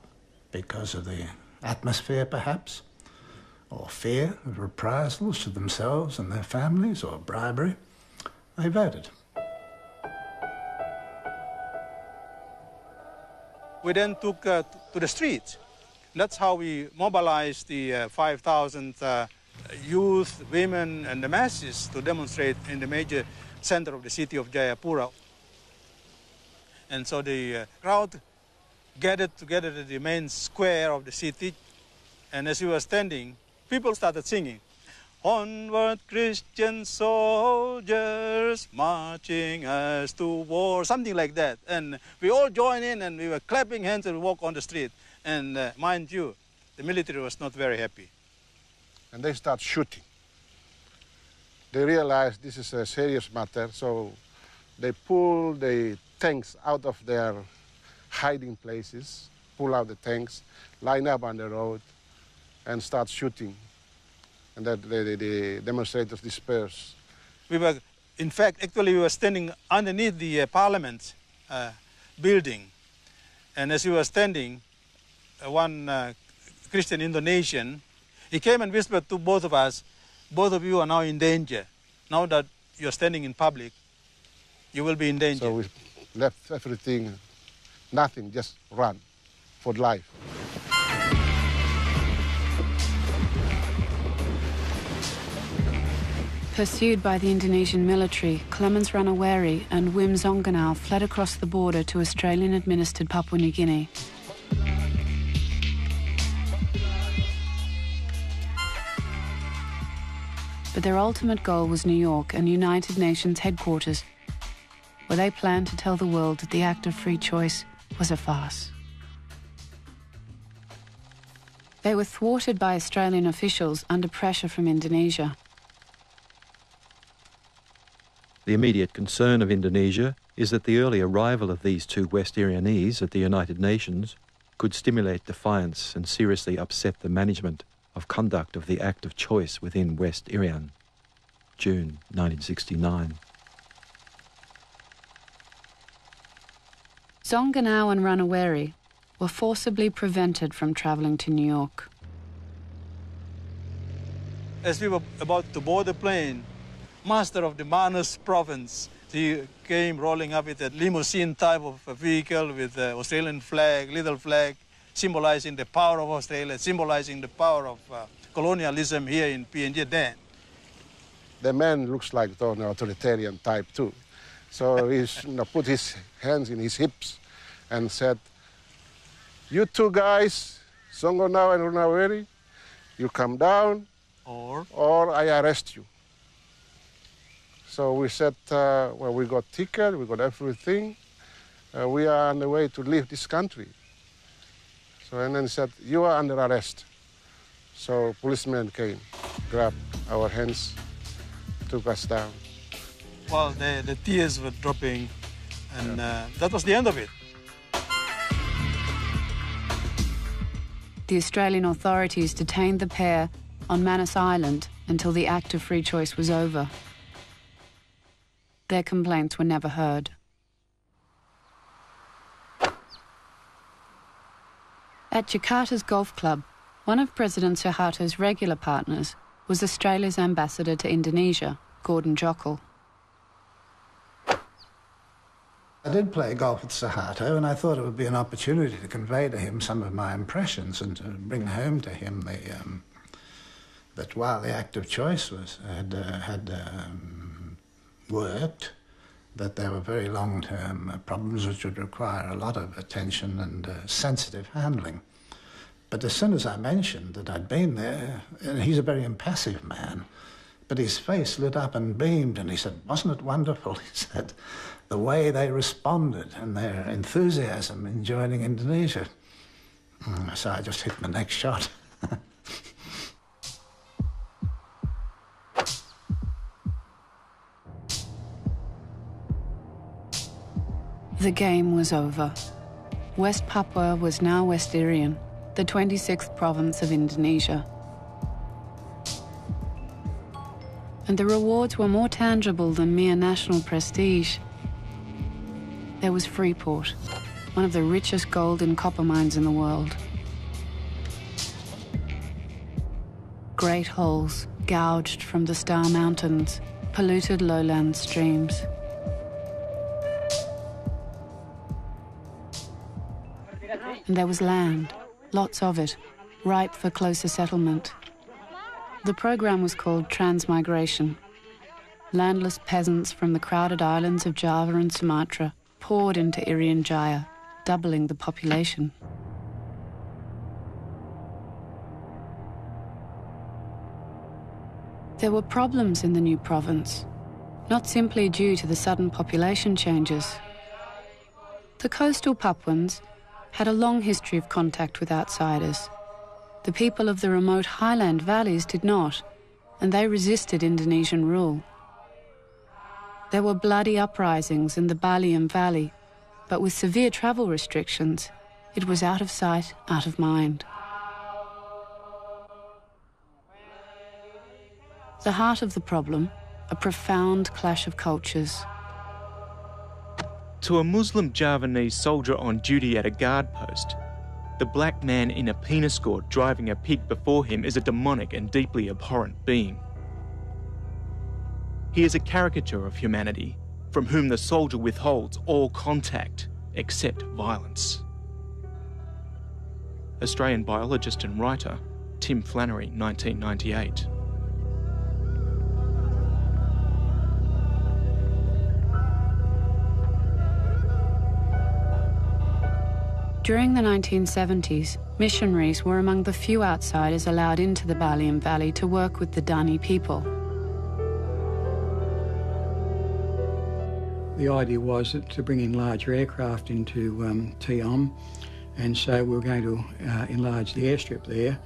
because of the atmosphere, perhaps, or fear of reprisals to themselves and their families, or bribery, they voted. We then took to the streets. That's how we mobilized the 5,000 youth, women, and the masses to demonstrate in the major center of the city of Jayapura. And so the crowd gathered together at the main square of the city, and as we were standing, people started singing, "Onward, Christian soldiers, marching us to war," something like that. And we all joined in, and we were clapping hands and walk on the street. And mind you, the military was not very happy. And they start shooting. They realize this is a serious matter, so they pull, they tanks out of their hiding places, pull out the tanks, line up on the road, and start shooting. And that the demonstrators disperse. We were, in fact, actually we were standing underneath the parliament building. And as we were standing, one Christian Indonesian, he came and whispered to both of us, both of you are now in danger. Now that you're standing in public, you will be in danger. So we left everything, nothing, just run for life. Pursued by the Indonesian military, Clemens Ranaweri and Wim Zonganau fled across the border to Australian-administered Papua New Guinea. But their ultimate goal was New York and United Nations headquarters, where they planned to tell the world that the act of free choice was a farce. They were thwarted by Australian officials under pressure from Indonesia. The immediate concern of Indonesia is that the early arrival of these two West Irianese at the United Nations could stimulate defiance and seriously upset the management of conduct of the act of choice within West Irian, June 1969. Zonganau and Ranaweri were forcibly prevented from travelling to New York. As we were about to board the plane, master of the Manus province, he came rolling up with a limousine type of a vehicle with the Australian flag, little flag, symbolizing the power of Australia, symbolizing the power of colonialism here in PNG then. The man looks like an authoritarian type too. So he put his hands in his hips and said, "You two guys, Zonganau and Ranaweri, you come down or I arrest you." So we said, well, we got ticket, we got everything. We are on the way to leave this country. So, and then he said, "You are under arrest." So policemen came, grabbed our hands, took us down. Well, the tears were dropping, and that was the end of it. The Australian authorities detained the pair on Manus Island until the act of free choice was over. Their complaints were never heard. At Jakarta's golf club, one of President Suharto's regular partners was Australia's ambassador to Indonesia, Gordon Jokl. I did play golf with Suharto, and I thought it would be an opportunity to convey to him some of my impressions and to bring home to him that while the act of choice had worked, that there were very long-term problems which would require a lot of attention and sensitive handling. But as soon as I mentioned that I'd been there, and he's a very impassive man, but his face lit up and beamed, and he said, "Wasn't it wonderful?" He said, "the way they responded and their enthusiasm in joining Indonesia." So I just hit my next shot. The game was over. West Papua was now West Irian, the 26th province of Indonesia. And the rewards were more tangible than mere national prestige. There was Freeport, one of the richest gold and copper mines in the world. Great holes gouged from the Star Mountains, polluted lowland streams. And there was land, lots of it, ripe for closer settlement. The program was called Transmigration. Landless peasants from the crowded islands of Java and Sumatra poured into Irian Jaya, doubling the population. There were problems in the new province, not simply due to the sudden population changes. The coastal Papuans had a long history of contact with outsiders. The people of the remote highland valleys did not, and they resisted Indonesian rule. There were bloody uprisings in the Baliam Valley, But with severe travel restrictions, it was out of sight, out of mind. The heart of the problem, a profound clash of cultures. To a Muslim Javanese soldier on duty at a guard post, the black man in a penis gourd driving a pig before him is a demonic and deeply abhorrent being. He is a caricature of humanity, from whom the soldier withholds all contact except violence. Australian biologist and writer Tim Flannery, 1998. During the 1970s, missionaries were among the few outsiders allowed into the Baliem Valley to work with the Dani people. The idea was to bring in larger aircraft into Tiom, and so we were going to enlarge the airstrip there.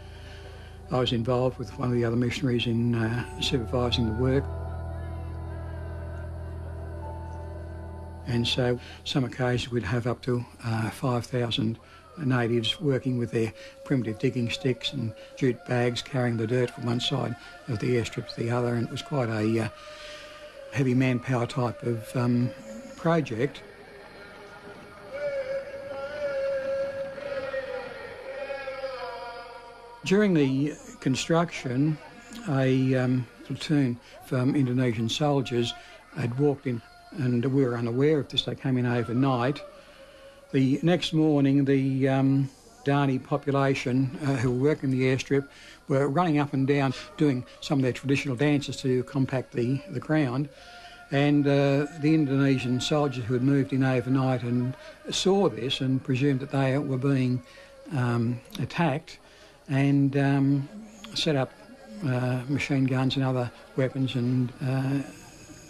I was involved with one of the other missionaries in supervising the work. And so some occasions we'd have up to 5,000 natives working with their primitive digging sticks and jute bags, carrying the dirt from one side of the airstrip to the other, and it was quite a heavy manpower type of project. During the construction, a platoon from Indonesian soldiers had walked in, and we were unaware of this. They came in overnight. The next morning, the Dani population who were working the airstrip were running up and down doing some of their traditional dances to compact the ground. And the Indonesian soldiers who had moved in overnight and saw this and presumed that they were being attacked, and set up machine guns and other weapons, and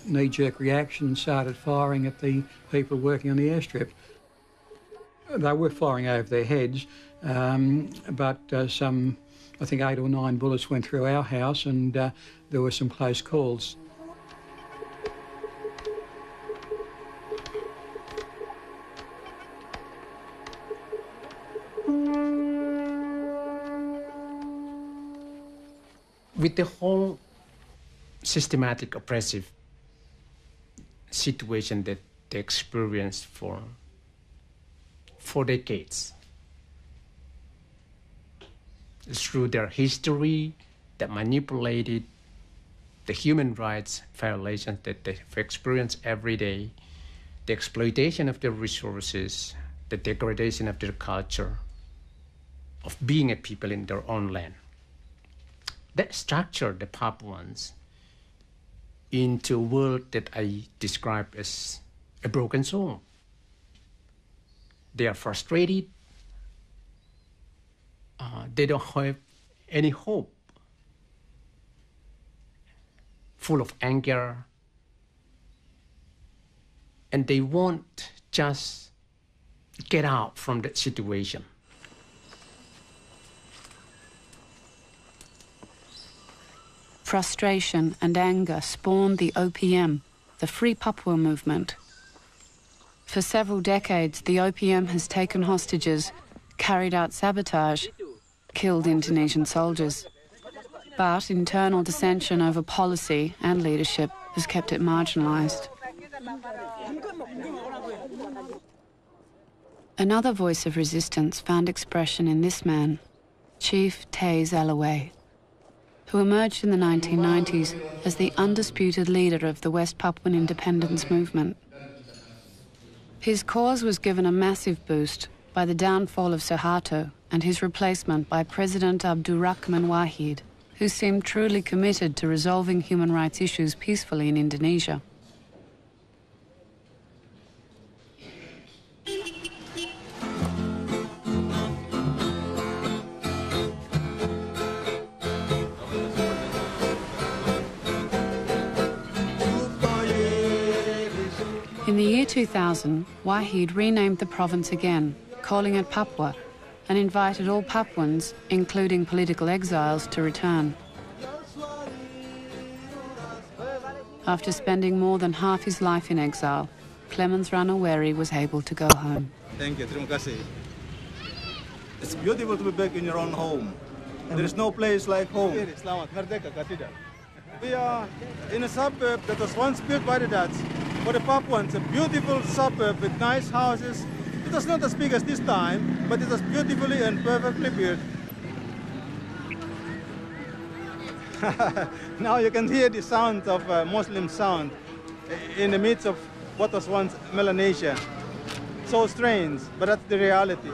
knee-jerk reaction, and started firing at the people working on the airstrip. They were firing over their heads, but some, I think 8 or 9 bullets went through our house, and there were some close calls. With the whole systematic oppressive situation that they experienced for decades, through their history that manipulated the human rights violations that they've experienced every day, the exploitation of their resources, the degradation of their culture, of being a people in their own land. That structured the Papuans into a world that I describe as a broken soul. They are frustrated. They don't have any hope. Full of anger. And they won't just get out from that situation. Frustration and anger spawned the OPM, the Free Papua movement. For several decades, the OPM has taken hostages, carried out sabotage, killed Indonesian soldiers. But internal dissension over policy and leadership has kept it marginalised. Another voice of resistance found expression in this man, Chief Taze Allaway, who emerged in the 1990s as the undisputed leader of the West Papuan independence movement. His cause was given a massive boost by the downfall of Suharto and his replacement by President Abdurrahman Wahid, who seemed truly committed to resolving human rights issues peacefully in Indonesia. In the year 2000, Wahid renamed the province again, calling it Papua, and invited all Papuans, including political exiles, to return. After spending more than half his life in exile, Clemens Ranaweri was able to go home. Thank you, terima kasih. It's beautiful to be back in your own home. There is no place like home. We are in a suburb that was once built by the Dutch for the Papuans, a beautiful suburb with nice houses. It was not as big as this time, but it was beautifully and perfectly built. Now you can hear the sound of Muslim sound in the midst of what was once Melanesia. So strange, but that's the reality.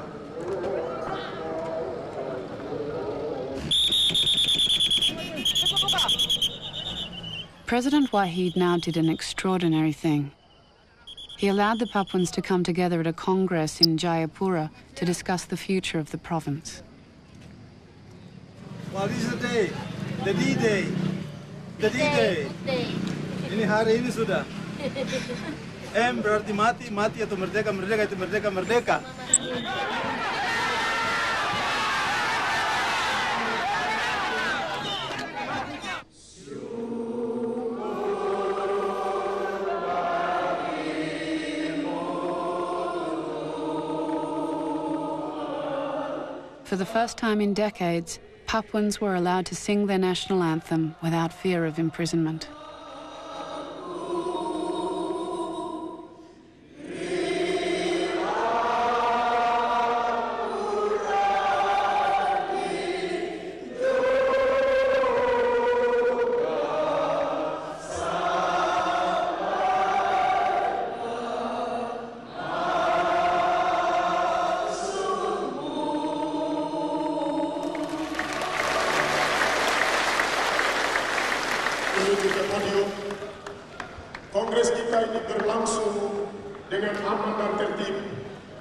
President Wahid now did an extraordinary thing. He allowed the Papuans to come together at a congress in Jayapura to discuss the future of the province. Well, this is the day, the D-Day, the D-Day. Ini hari ini sudah. M berarti mati, mati atau merdeka, merdeka itu merdeka, merdeka. For the first time in decades, Papuans were allowed to sing their national anthem without fear of imprisonment. Kongres kita ini berlangsung dengan aman dan tertib,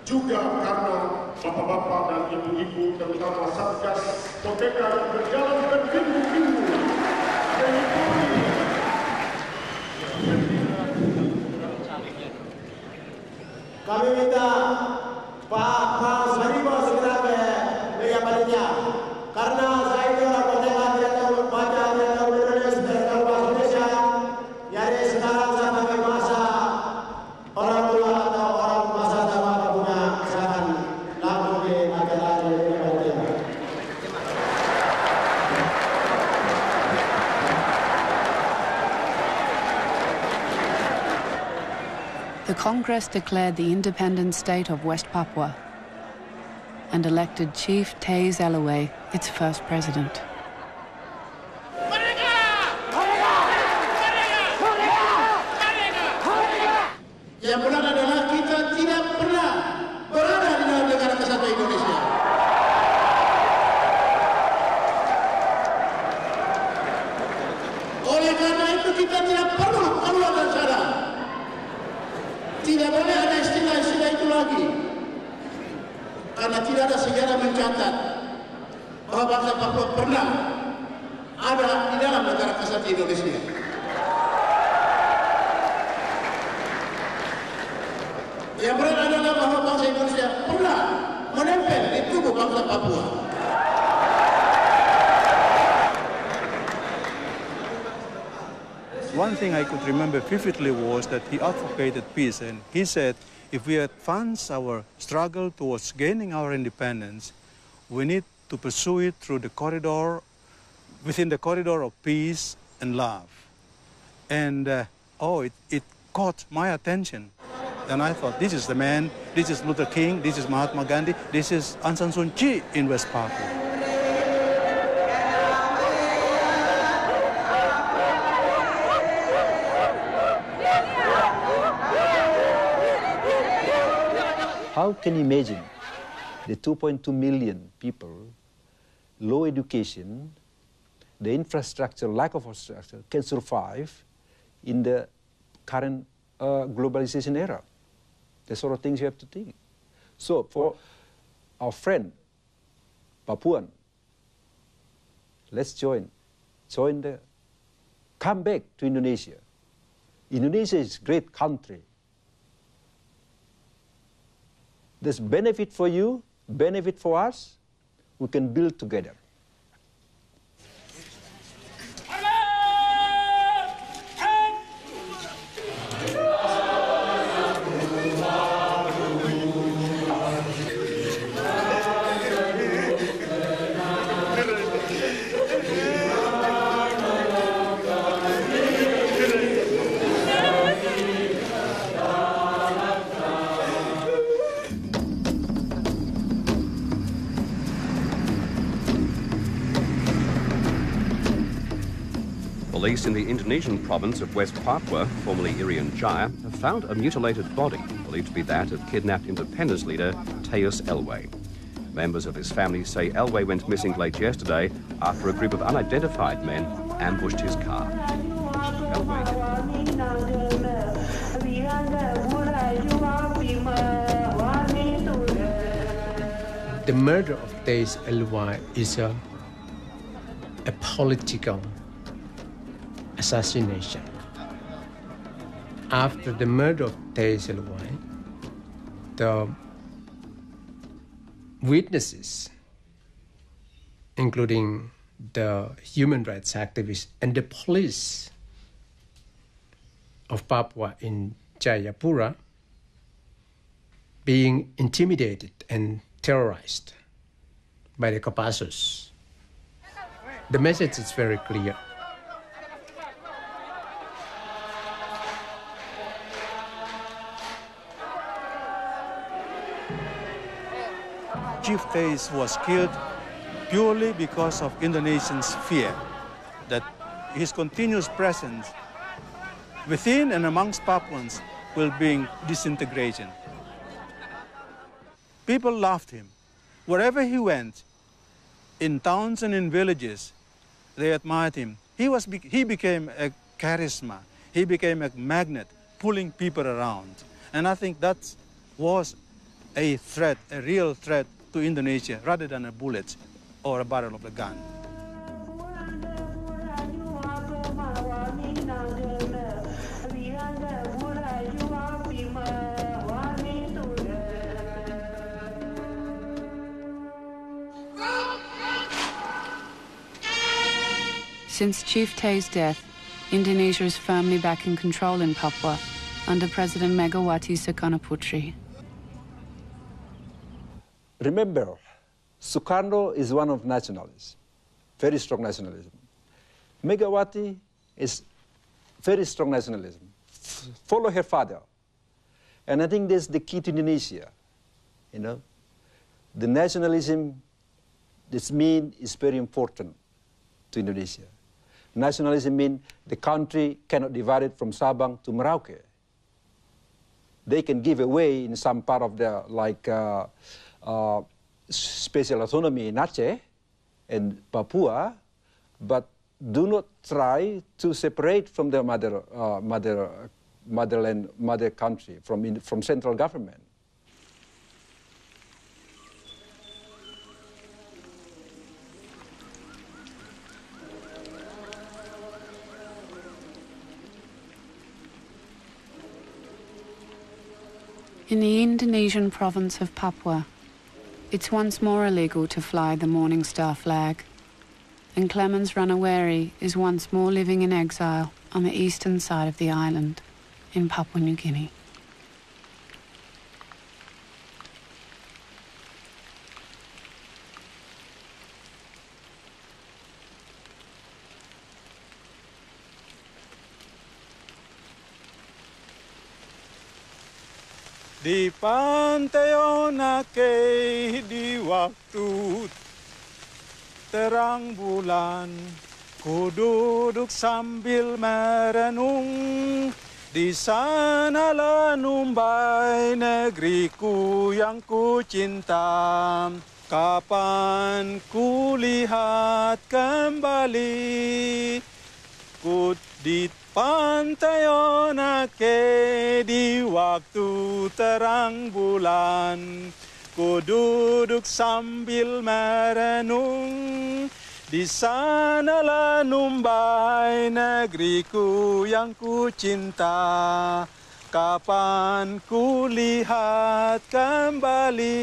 juga karena bapak-bapak dan ibu-ibu, terutama Satgas KPK yang berjalan berminggu-minggu mengikuti. Kami minta Pak Sarima segera ke meja panitia, karena saya ini orang Pontianak, tidak tahu baca, tidak tahu menulis, tidak tahu bahasa Indonesia. Jadi sekarang saya pakai bahasa orang tua atau orang bahasa Jawa punya, silakan langsung di acara meja panitia. The Congress declared the independent state of West Papua and elected Chief Taze Elaway its first president. Yang benar adalah kita tidak pernah berada di dalam negara kesatuan Indonesia. Oleh karena itu kita tidak perlu keluar dari sana. Tidak boleh ada istilah-istilah itu lagi. Karena tidak ada sejarah mencatat bahwa bangsa Papua pernah ada di dalam negara kesatuan Indonesia. Yang benar adalah bahwa bangsa Indonesia pernah menempel di tubuh bangsa Papua. One thing I could remember vividly was that he advocated peace, and he said, if we advance our struggle towards gaining our independence, we need to pursue it through the corridor, within the corridor of peace and love. And it caught my attention. And I thought, this is the man, this is Luther King, this is Mahatma Gandhi, this is Aung San Suu Kyi in West Papua. How can you imagine the 2.2 million people, low education, the infrastructure, lack of infrastructure, can survive in the current globalization era? The sort of things you have to think. So for our friend, Papuan, let's come back to Indonesia. Indonesia is a great country. There's benefit for you, benefit for us, we can build together. police in the Indonesian province of West Papua, formerly Irian Jaya, have found a mutilated body, believed to be that of kidnapped independence leader Teus Elway. Members of his family say Elway went missing late yesterday after a group of unidentified men ambushed his car. The murder of Teus Elway is a political assassination. After the murder of Teus Elway, the witnesses, including the human rights activists and the police of Papua in Jayapura, being intimidated and terrorized by the Kopassus. The message is very clear. Chief Teus was killed purely because of Indonesians' fear that his continuous presence within and amongst Papuans will bring disintegration. People loved him. Wherever he went, in towns and in villages, they admired him. He became a charisma. He became a magnet, pulling people around. And I think that was a threat, a real threat to Indonesia, rather than a bullet or a barrel of a gun. Since Chief Te's death, Indonesia is firmly back in control in Papua under President Megawati Soekarno-Putri. Remember, Sukarno is one of nationalists, very strong nationalism. Megawati is very strong nationalism. Follow her father. And I think that's the key to Indonesia. You know, the nationalism, this mean is very important to Indonesia. Nationalism means the country cannot divide it from Sabang to Merauke. They can give away in some part of the, like, special autonomy in Aceh and Papua, but do not try to separate from the mother country, from central government. In the Indonesian province of Papua, it's once more illegal to fly the Morning Star flag, and Clemens Ranaweri is once more living in exile on the eastern side of the island in Papua New Guinea. Di pantai Onake di waktu terang bulan, ku duduk sambil merenung. Di sanalah numbai negeriku yang ku cinta. Kapan ku lihat kembali, ku di pantai Onake di waktu terang bulan, ku duduk sambil merenung. Di sanalah numbai negeriku yang ku cinta. Kapan ku lihat kembali.